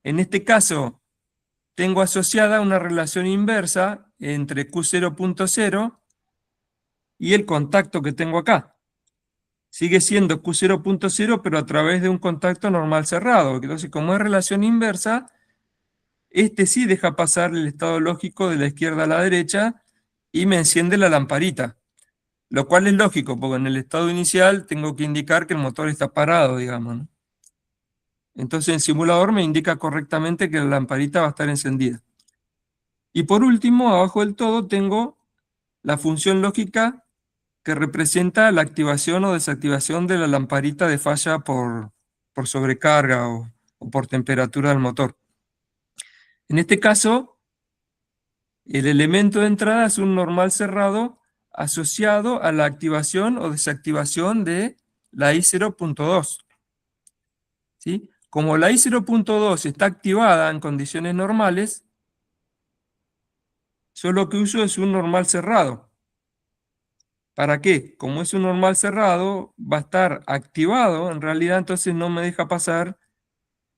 En este caso, tengo asociada una relación inversa entre Q0.0 y el contacto que tengo acá. Sigue siendo Q0.0, pero a través de un contacto normal cerrado. Entonces, como es relación inversa, este sí deja pasar el estado lógico de la izquierda a la derecha y me enciende la lamparita. Lo cual es lógico, porque en el estado inicial tengo que indicar que el motor está parado, digamos, ¿no? Entonces el simulador me indica correctamente que la lamparita va a estar encendida. Y por último, abajo del todo, tengo la función lógica que representa la activación o desactivación de la lamparita de falla por sobrecarga o por temperatura del motor. En este caso, el elemento de entrada es un normal cerrado asociado a la activación o desactivación de la I0.2. ¿Sí? Como la I0.2 está activada en condiciones normales, yo lo que uso es un normal cerrado. ¿Para qué? Como es un normal cerrado, va a estar activado, en realidad entonces no me deja pasar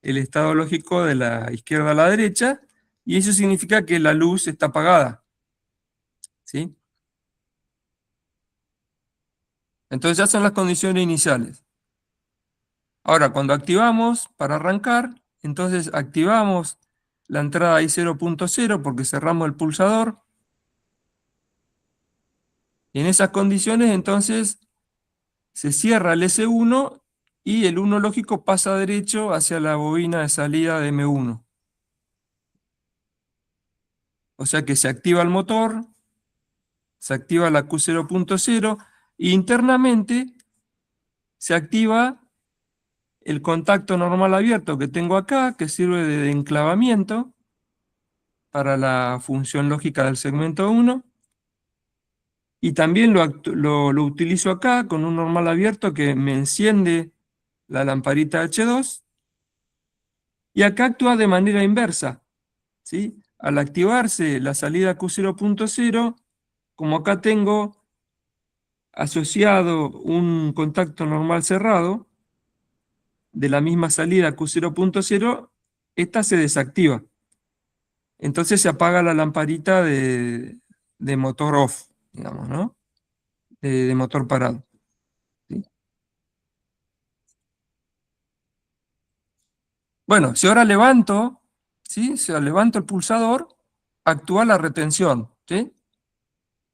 el estado lógico de la izquierda a la derecha, y eso significa que la luz está apagada, ¿sí? Entonces ya son las condiciones iniciales. Ahora, cuando activamos para arrancar, entonces activamos la entrada I0.0 porque cerramos el pulsador. Y en esas condiciones, entonces, se cierra el S1 y el 1 lógico pasa derecho hacia la bobina de salida de M1. O sea que se activa el motor, se activa la Q0.0 e internamente se activa el contacto normal abierto que tengo acá, que sirve de enclavamiento para la función lógica del segmento 1. Y también lo utilizo acá con un normal abierto que me enciende la lamparita H2. Y acá actúa de manera inversa, ¿sí? Al activarse la salida Q0.0, como acá tengo asociado un contacto normal cerrado de la misma salida Q0.0, esta se desactiva. entonces se apaga la lamparita de motor off, digamos, ¿no? De motor parado. ¿Sí? Bueno, si ahora levanto, ¿sí? Si ahora levanto el pulsador, actúa la retención, ¿sí?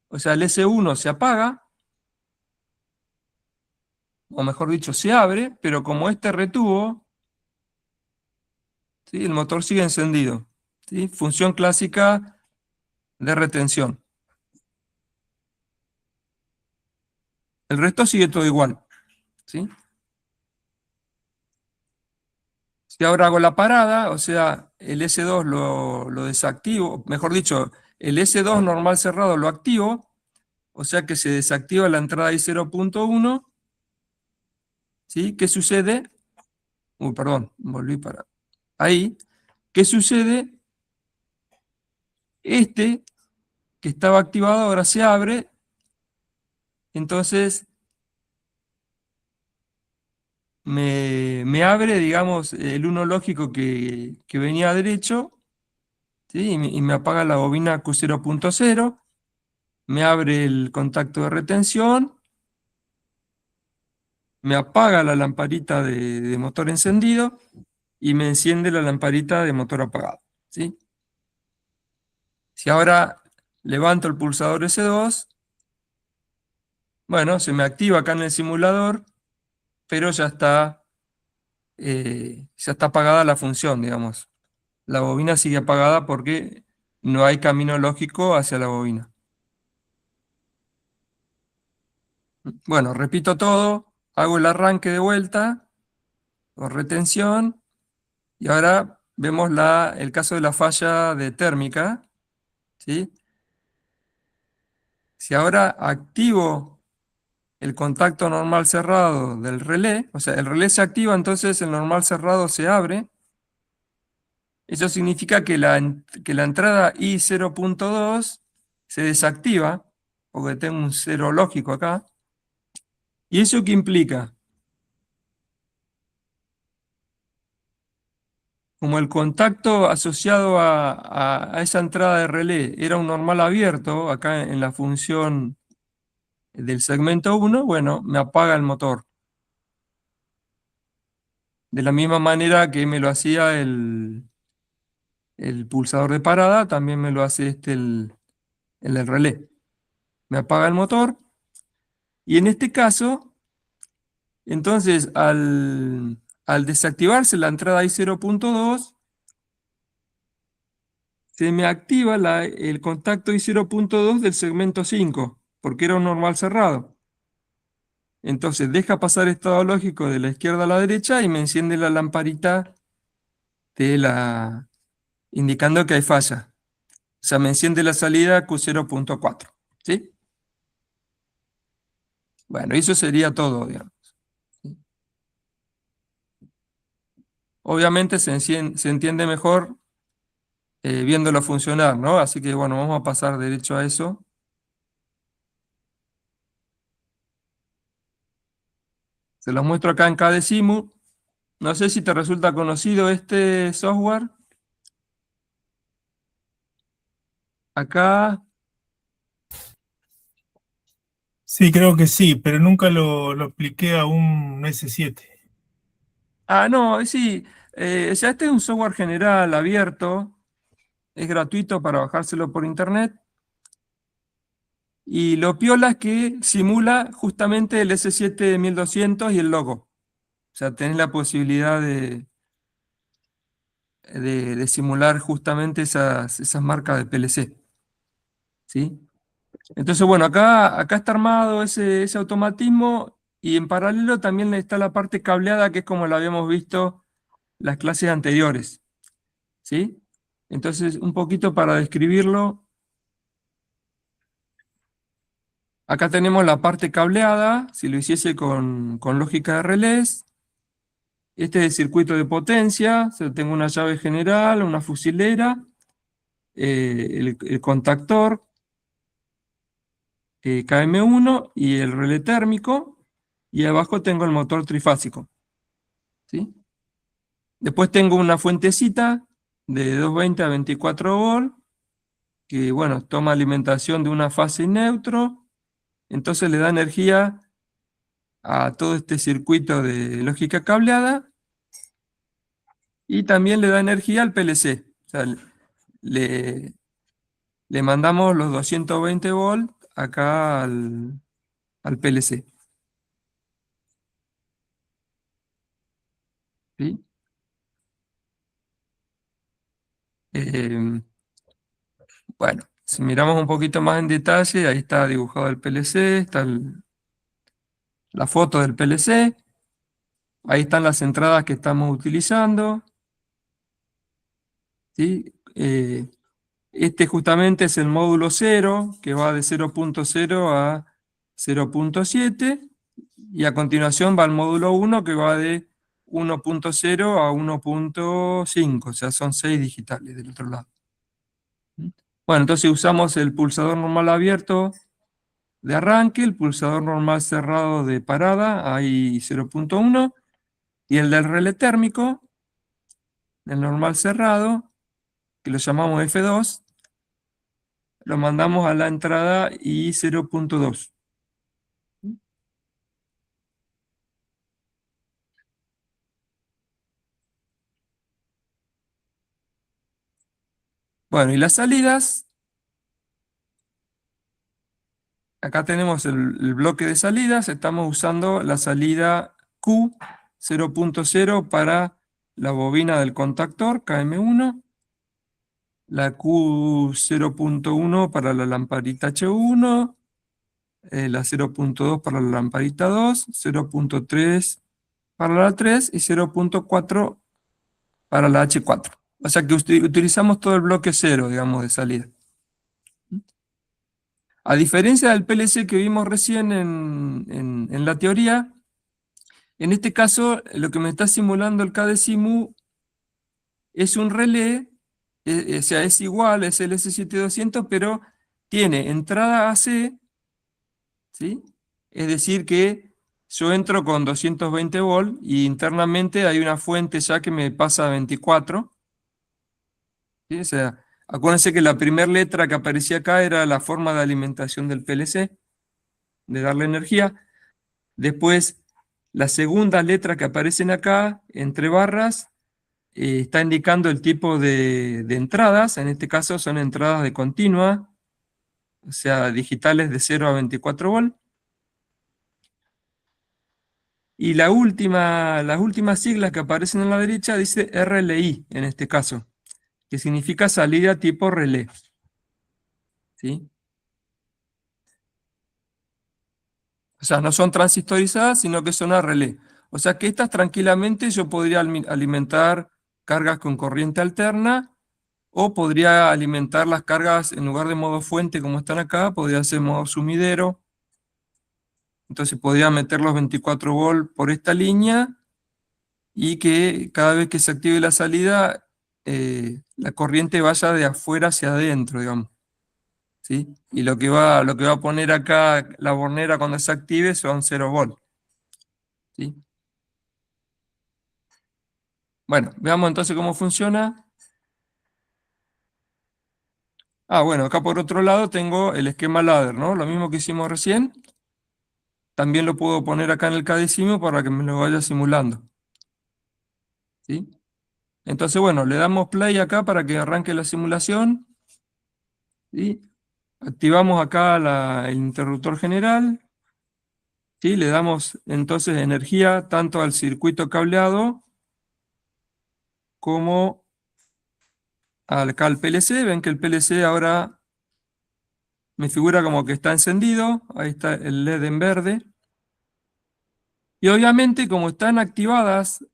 O sea, el S1 se apaga, o mejor dicho, se abre, pero como este retuvo, ¿sí? El motor sigue encendido, ¿sí? Función clásica de retención. El resto sigue todo igual, ¿sí? Si ahora hago la parada, o sea, el S2 lo desactivo, mejor dicho, el S2 normal cerrado lo activo, o sea que se desactiva la entrada I0.1, ¿sí? ¿Qué sucede? Uy, perdón, volví para ahí. ¿Qué sucede? Este que estaba activado ahora se abre, entonces me abre, digamos, el 1 lógico que venía derecho, ¿sí? Y me apaga la bobina Q0.0, me abre el contacto de retención, me apaga la lamparita de motor encendido y me enciende la lamparita de motor apagado, ¿sí? Si ahora levanto el pulsador S2, bueno, se me activa acá en el simulador, pero ya está apagada la función, digamos. La bobina sigue apagada porque no hay camino lógico hacia la bobina. Bueno, repito todo, hago el arranque de vuelta, con retención, y ahora vemos el caso de la falla de térmica, ¿sí? Si ahora activo el contacto normal cerrado del relé, o sea, el relé se activa, entonces el normal cerrado se abre. Eso significa que la entrada I0.2 se desactiva, porque tengo un cero lógico acá. ¿Y eso qué implica? Como el contacto asociado a esa entrada de relé era un normal abierto, acá en la función del segmento 1, bueno, me apaga el motor. De la misma manera que me lo hacía el pulsador de parada, también me lo hace el del relé. Me apaga el motor. Y en este caso, entonces, al desactivarse la entrada I0.2, se me activa el contacto I0.2 del segmento 5, porque era un normal cerrado. Entonces deja pasar estado lógico de la izquierda a la derecha y me enciende la lamparita indicando que hay falla. O sea, me enciende la salida Q0.4. ¿Sí? Bueno, eso sería todo, digamos. Obviamente se entiende mejor viéndolo funcionar, ¿no? Así que bueno, vamos a pasar derecho a eso. Se los muestro acá en KDesimu. No sé si te resulta conocido este software. Acá. Sí, creo que sí, pero nunca lo apliqué a un S7. Ah, no, sí. O sea, este es un software general, abierto. Es gratuito para bajárselo por internet. Y lo piola es que simula justamente el S7 1200 y el logo. O sea, tenés la posibilidad de simular justamente esas marcas de PLC. ¿Sí? Entonces, bueno, acá está armado ese automatismo y en paralelo también está la parte cableada, que es como la habíamos visto las clases anteriores. ¿Sí? Entonces, un poquito para describirlo. Acá tenemos la parte cableada, si lo hiciese con lógica de relés. Este es el circuito de potencia, o sea, tengo una llave general, una fusilera, el contactor, KM1 y el relé térmico, y abajo tengo el motor trifásico. ¿Sí? Después tengo una fuentecita de 220 a 24 volt, que bueno, toma alimentación de una fase neutro, entonces le da energía a todo este circuito de lógica cableada y también le da energía al PLC. O sea, le, le mandamos los 220 volt acá al PLC. ¿Sí? Bueno, si miramos un poquito más en detalle, ahí está dibujado el PLC, está la foto del PLC, ahí están las entradas que estamos utilizando. ¿Sí? Este justamente es el módulo 0, que va de 0.0 a 0.7, y a continuación va el módulo 1, que va de 1.0 a 1.5, o sea, son 6 digitales del otro lado. Bueno, entonces usamos el pulsador normal abierto de arranque, el pulsador normal cerrado de parada, ahí 0.1, y el del relé térmico, el normal cerrado, que lo llamamos F2, lo mandamos a la entrada I 0.2. Bueno, y las salidas, acá tenemos el bloque de salidas, estamos usando la salida Q 0.0 para la bobina del contactor KM1, la Q 0.1 para la lamparita H1, la 0.2 para la lamparita 2, 0.3 para la 3 y 0.4 para la H4. O sea que utilizamos todo el bloque 0, digamos, de salida. A diferencia del PLC que vimos recién en la teoría, en este caso lo que me está simulando el KDSIMU es un relé, o sea, es igual, es el S7200, pero tiene entrada AC, ¿sí? Es decir que yo entro con 220 volt y internamente hay una fuente ya que me pasa a 24, ¿sí? O sea, acuérdense que la primera letra que aparecía acá era la forma de alimentación del PLC, de darle energía. Después, las segundas letras que aparecen acá, entre barras, está indicando el tipo de entradas. En este caso son entradas de continua, o sea, digitales de 0 a 24 volt. Y las últimas siglas que aparecen en la derecha dice RLI, en este caso, que significa salida tipo relé. ¿Sí? O sea, no son transistorizadas, sino que son a relé. O sea que estas tranquilamente yo podría alimentar cargas con corriente alterna, o podría alimentar las cargas en lugar de modo fuente como están acá, podría ser modo sumidero. Entonces podría meter los 24 volt por esta línea y que cada vez que se active la salida, la corriente vaya de afuera hacia adentro, digamos. ¿Sí? Y lo que va a poner acá la bornera cuando se active son 0 volt. ¿Sí? Bueno, veamos entonces cómo funciona. Bueno, acá por otro lado tengo el esquema ladder, ¿no? Lo mismo que hicimos recién. También lo puedo poner acá en el KDSIMU para que me lo vaya simulando. ¿Sí? Entonces, bueno, le damos play acá para que arranque la simulación. ¿Sí? Activamos acá el interruptor general. ¿Sí? Le damos entonces energía tanto al circuito cableado como acá al PLC. Ven que el PLC ahora me figura como que está encendido. Ahí está el LED en verde. Y obviamente, como están activadas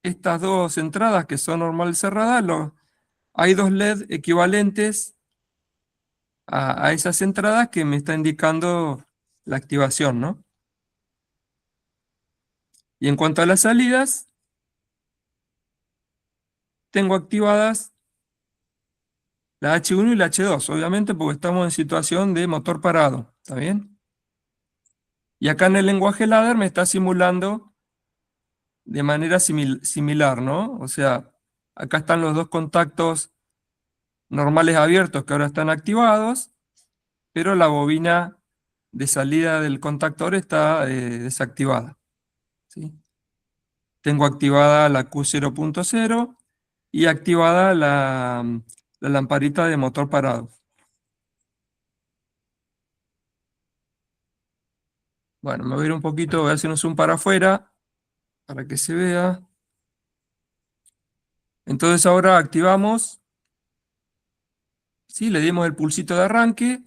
estas dos entradas que son normal cerradas, hay dos LED equivalentes a esas entradas que me está indicando la activación, ¿no? Y en cuanto a las salidas, tengo activadas la H1 y la H2, obviamente porque estamos en situación de motor parado, ¿está bien? Y acá en el lenguaje ladder me está simulando de manera similar, ¿no? O sea, Acá están los dos contactos normales abiertos que ahora están activados, pero la bobina de salida del contactor está desactivada, ¿sí? Tengo activada la Q0.0 y activada la lamparita de motor parado. Bueno, me voy a ir un poquito, voy a hacer un zoom para afuera para que se vea. Entonces ahora activamos, ¿sí? Le dimos el pulsito de arranque.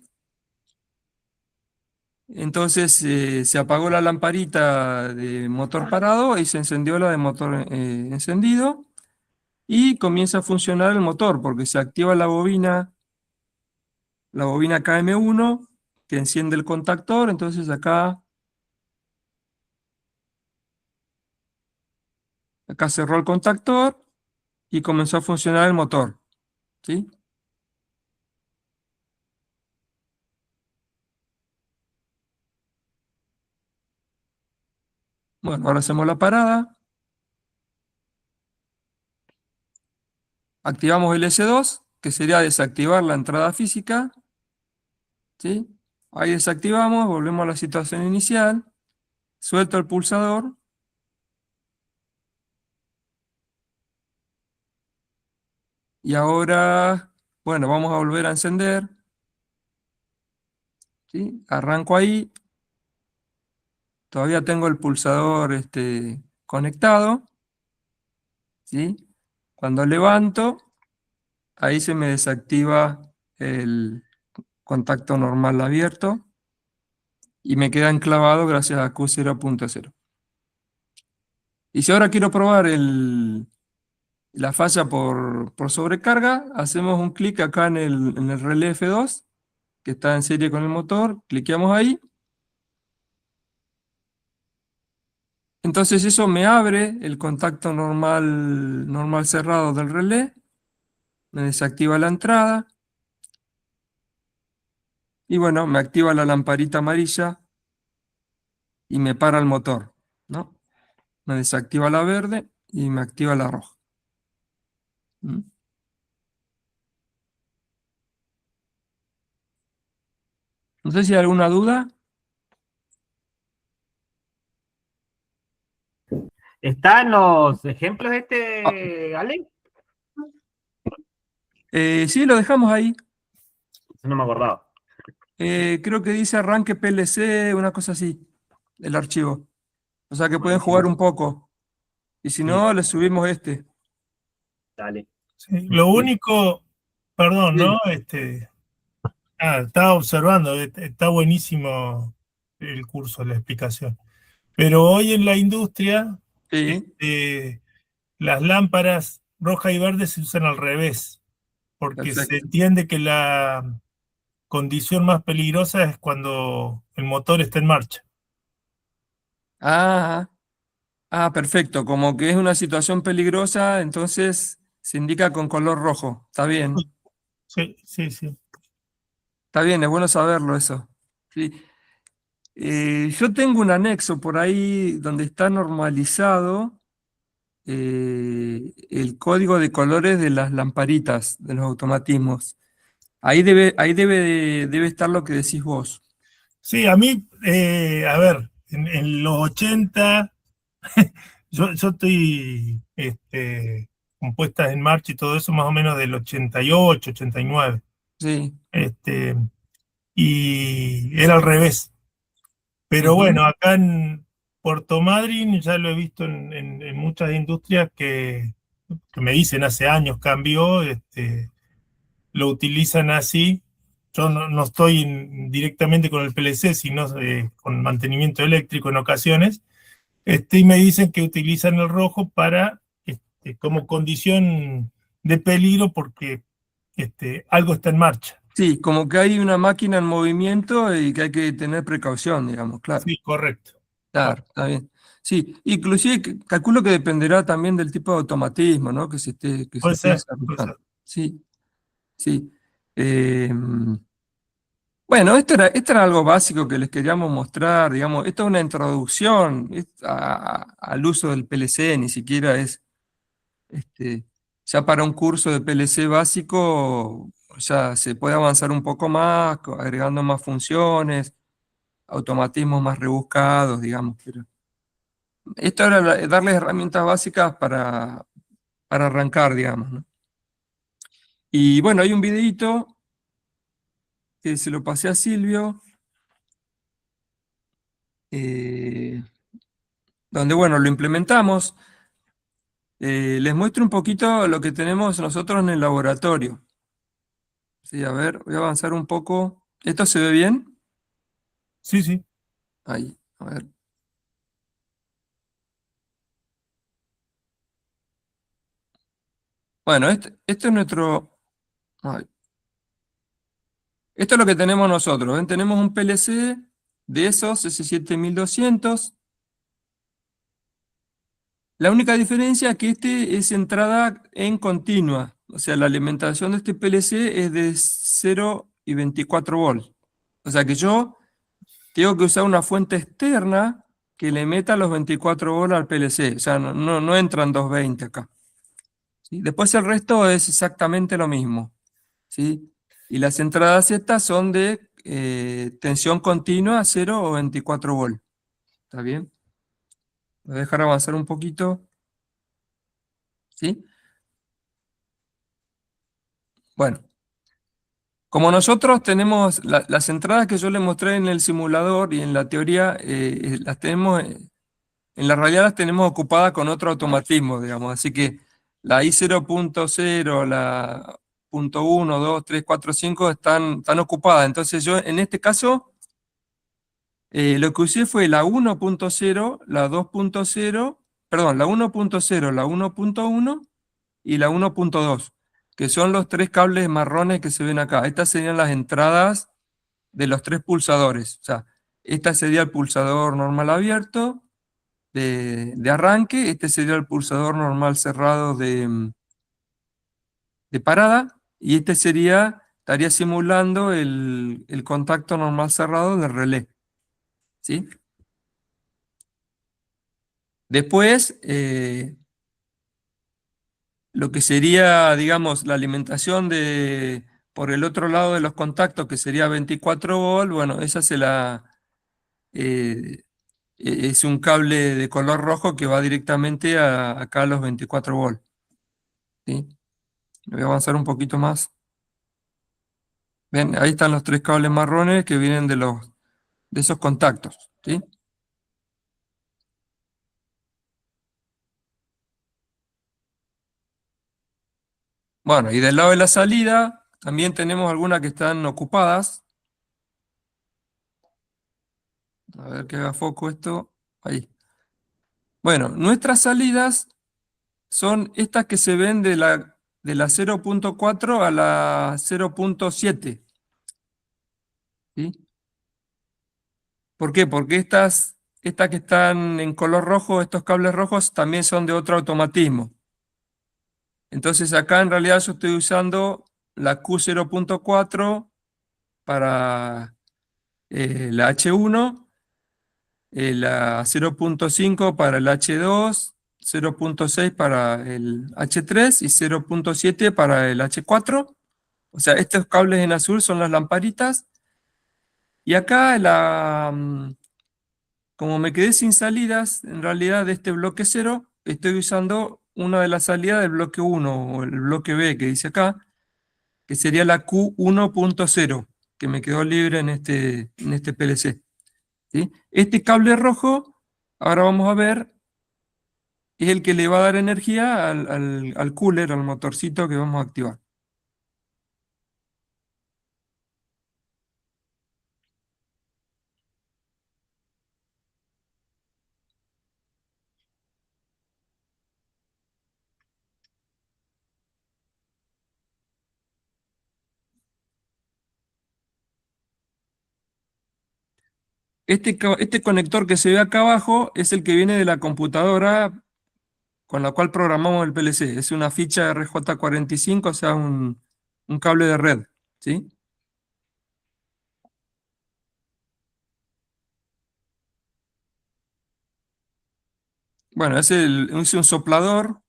Entonces se apagó la lamparita de motor parado y se encendió la de motor encendido. Y comienza a funcionar el motor porque se activa la bobina KM1 que enciende el contactor. Entonces acá cerró el contactor y comenzó a funcionar el motor, ¿sí? Bueno, ahora hacemos la parada. Activamos el S2, que sería desactivar la entrada física, ¿sí? Ahí desactivamos, volvemos a la situación inicial, suelto el pulsador. Y ahora, bueno, vamos a volver a encender, ¿sí? Arranco ahí. Todavía tengo el pulsador conectado, ¿sí? Cuando levanto, ahí se me desactiva el contacto normal abierto y me queda enclavado gracias a Q0.0. Y si ahora quiero probar la falla por sobrecarga, hacemos un clic acá en el relé F2, que está en serie con el motor, cliqueamos ahí. Entonces eso me abre el contacto normal cerrado del relé, me desactiva la entrada, y bueno, me activa la lamparita amarilla y me para el motor, ¿no? Me desactiva la verde y me activa la roja. ¿Mm? No sé si hay alguna duda. ¿Están los ejemplos Ah, Ale? sí, lo dejamos ahí. No me acordaba. Creo que dice arranque PLC, una cosa así, el archivo. O sea que pueden Buenísimo. jugar un poco. Y si Sí. no, le subimos este. Dale. Sí, lo único, perdón, Sí, ¿no? Estaba observando, está buenísimo el curso, la explicación. Pero hoy en la industria, sí, este, las lámparas roja y verde se usan al revés, porque se perfecto. entiende que la condición más peligrosa es cuando el motor está en marcha. Ah, perfecto. Como que es una situación peligrosa, entonces se indica con color rojo. Está bien. Sí, sí, sí. Está bien, es bueno saberlo eso. Sí. Yo tengo un anexo por ahí donde está normalizado el código de colores de las lamparitas, de los automatismos. Ahí debe estar lo que decís vos. Sí, a mí, a ver, en los 80, yo estoy con puestas en marcha y todo eso más o menos del 88, 89. Sí. Este, y era al revés. Pero Ujú. bueno, acá en Puerto Madryn ya lo he visto en muchas industrias que me dicen hace años cambió, lo utilizan así. Yo no estoy directamente con el PLC, sino con mantenimiento eléctrico en ocasiones. Y me dicen que utilizan el rojo para como condición de peligro porque algo está en marcha. Sí, como que hay una máquina en movimiento y que hay que tener precaución, digamos, claro. Sí, correcto. Claro, está bien. Sí, inclusive calculo que dependerá también del tipo de automatismo, ¿no? Que se Puede esté ser, puede desarrollando. ser. Sí, sí. Eh, bueno, esto era algo básico que les queríamos mostrar, digamos, esto es una introducción al uso del PLC, ni siquiera es, este, Ya para un curso de PLC básico ya se puede avanzar un poco más, agregando más funciones, automatismos más rebuscados, digamos. Pero esto era darles herramientas básicas para arrancar, digamos, ¿no? Y bueno, hay un videíto que se lo pasé a Silvio, eh, donde, bueno, lo implementamos. Les muestro un poquito lo que tenemos nosotros en el laboratorio. Sí, a ver, voy a avanzar un poco. ¿Esto se ve bien? Sí, sí. Ahí, a ver. Bueno, este es nuestro... ay, esto es lo que tenemos nosotros. ¿Ven? Tenemos un PLC de esos S7200. La única diferencia es que este es entrada en continua. O sea, la alimentación de este PLC es de 0 y 24 volts. O sea que yo tengo que usar una fuente externa que le meta los 24 volts al PLC. O sea, no entran 220 acá. ¿Sí? Después el resto es exactamente lo mismo. ¿Sí? Y las entradas estas son de tensión continua, 0 o 24 volts. ¿Está bien? Voy a dejar avanzar un poquito. ¿Sí? Bueno, como nosotros tenemos las entradas que yo les mostré en el simulador y en la teoría, las tenemos, en la realidad las tenemos ocupadas con otro automatismo, digamos. Así que la I0.0, la punto 1, 2, 3, 4, 5 están ocupadas. Entonces yo en este caso lo que usé fue la 1.0, la 2.0, perdón, la 1.0, la 1.1 y la 1.2, que son los tres cables marrones que se ven acá. Estas serían las entradas de los tres pulsadores. O sea, este sería el pulsador normal abierto de arranque, este sería el pulsador normal cerrado de parada, y este estaría simulando el contacto normal cerrado del relé. ¿Sí? Después, lo que sería, digamos, la alimentación por el otro lado de los contactos, que sería 24 volts, bueno, esa eh, es un cable de color rojo que va directamente acá a los 24 volts. ¿Sí? Voy a avanzar un poquito más. Ven, ahí están los tres cables marrones que vienen de esos contactos. ¿Sí? Bueno, y del lado de la salida también tenemos algunas que están ocupadas. A ver que haga foco esto. Ahí. Bueno, nuestras salidas son estas que se ven de la 0.4 a la 0.7. ¿Sí? ¿Por qué? Porque estas que están en color rojo, estos cables rojos, también son de otro automatismo. Entonces acá en realidad yo estoy usando la Q0.4 para la H1, la 0.5 para el H2, 0.6 para el H3 y 0.7 para el H4. O sea, estos cables en azul son las lamparitas. Y acá, como me quedé sin salidas, en realidad de este bloque 0, estoy usando una de las salidas del bloque 1, o el bloque B que dice acá, que sería la Q1.0, que me quedó libre en este PLC. ¿Sí? Este cable rojo, ahora vamos a ver, es el que le va a dar energía al cooler, al motorcito que vamos a activar. Este conector que se ve acá abajo es el que viene de la computadora con la cual programamos el PLC. Es una ficha RJ45, o sea, un cable de red. ¿Sí? Bueno, es un soplador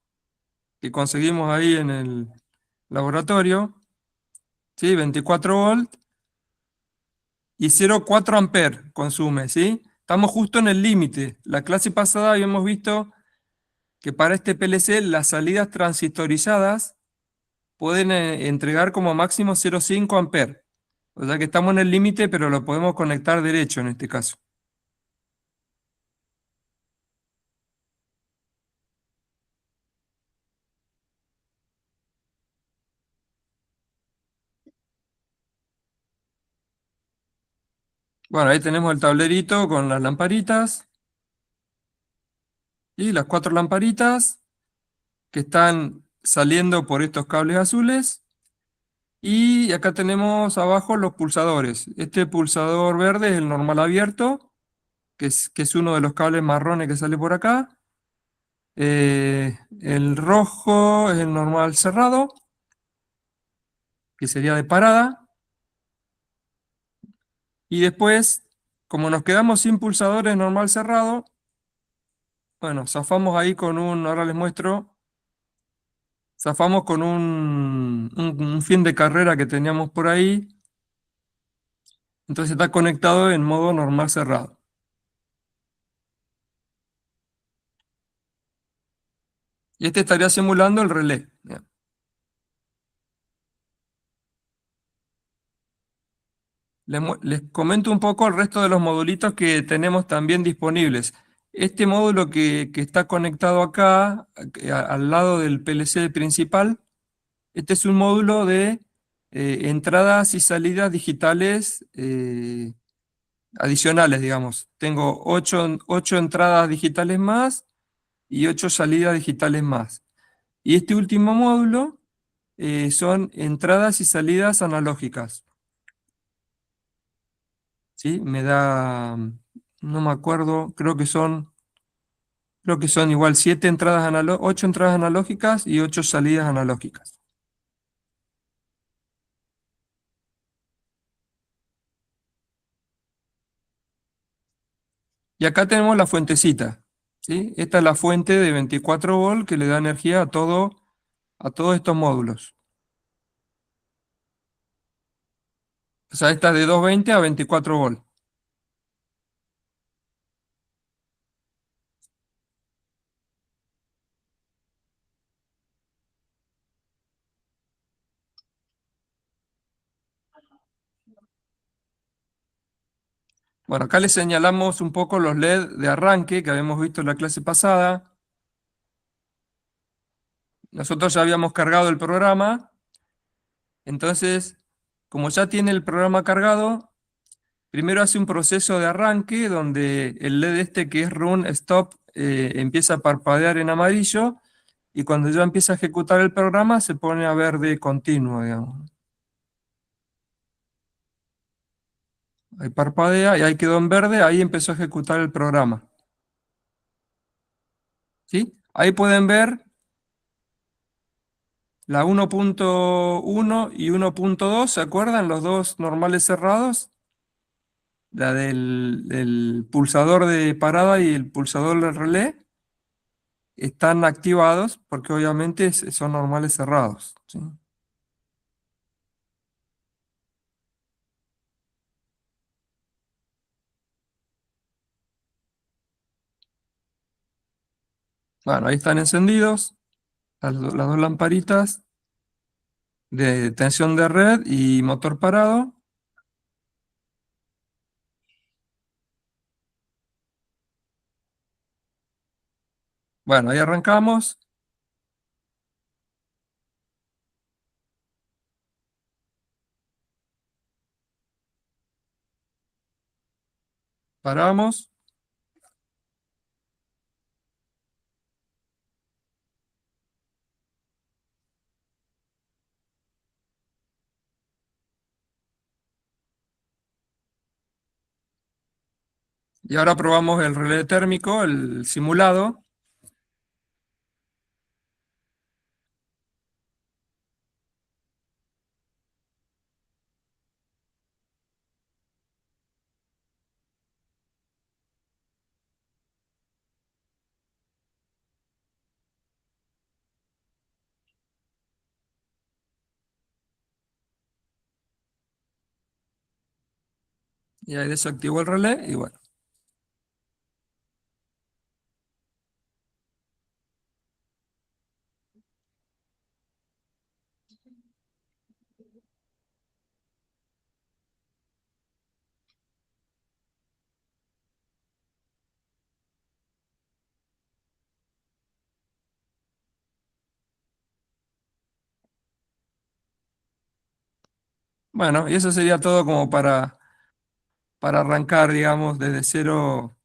que conseguimos ahí en el laboratorio, ¿sí? 24 volt y 0,4 amperes consume, ¿sí? Estamos justo en el límite. La clase pasada habíamos visto que para este PLC las salidas transistorizadas pueden entregar como máximo 0,5 amperes. O sea que estamos en el límite, pero lo podemos conectar derecho en este caso. Bueno, ahí tenemos el tablerito con las lamparitas. Y las 4 lamparitas que están saliendo por estos cables azules. Y acá tenemos abajo los pulsadores. Este pulsador verde es el normal abierto, que es uno de los cables marrones que sale por acá. El rojo es el normal cerrado, que sería de parada. Y después, como nos quedamos sin pulsadores normal cerrado, bueno, zafamos ahí con ahora les muestro, zafamos con un fin de carrera que teníamos por ahí. Entonces está conectado en modo normal cerrado. Y este estaría simulando el relé. Bien. Les comento un poco el resto de los modulitos que tenemos también disponibles. Este módulo que está conectado acá, al lado del PLC principal, este es un módulo de entradas y salidas digitales adicionales, digamos. Tengo 8 entradas digitales más y 8 salidas digitales más. Y este último módulo son entradas y salidas analógicas. ¿Sí? Me da, no me acuerdo, creo que son igual 8 entradas analógicas y 8 salidas analógicas. Y acá tenemos la fuentecita. ¿Sí? Esta es la fuente de 24 volt que le da energía a todos estos módulos. O sea, esta es de 220 a 24 volt. Bueno, acá les señalamos un poco los LED de arranque que habíamos visto en la clase pasada. Nosotros ya habíamos cargado el programa. Entonces, como ya tiene el programa cargado, primero hace un proceso de arranque donde el LED este que es Run Stop empieza a parpadear en amarillo y cuando ya empieza a ejecutar el programa se pone a verde continuo, digamos. Ahí parpadea y ahí quedó en verde, ahí empezó a ejecutar el programa. ¿Sí? Ahí pueden ver la 1.1 y 1.2, ¿se acuerdan? Los dos normales cerrados. La del pulsador de parada y el pulsador del relé están activados porque obviamente son normales cerrados. ¿Sí? Bueno, ahí están encendidos las dos lamparitas de tensión de red y motor parado. Bueno, ahí arrancamos. Paramos. Y ahora probamos el relé térmico, el simulado. Y ahí desactivó el relé y bueno. Bueno, y eso sería todo como para arrancar, digamos, desde cero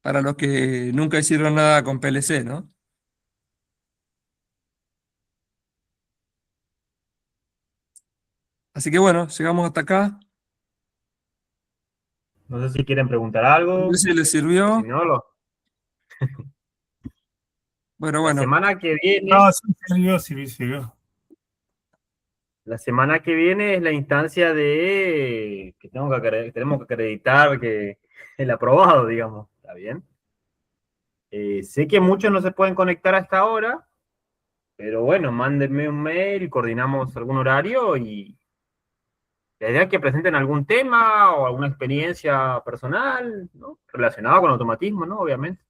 para los que nunca hicieron nada con PLC, ¿no? Así que bueno, llegamos hasta acá. No sé si quieren preguntar algo. No sé si les Si sirvió. no, Pero la bueno, semana que viene, No, sí sirvió, sí sirvió. la semana que viene es la instancia de que tenemos que acreditar que el aprobado, digamos. ¿Está bien? Sé que muchos no se pueden conectar hasta ahora, pero bueno, mándenme un mail, coordinamos algún horario y la idea es que presenten algún tema o alguna experiencia personal, ¿no? Relacionada con automatismo, ¿no? Obviamente.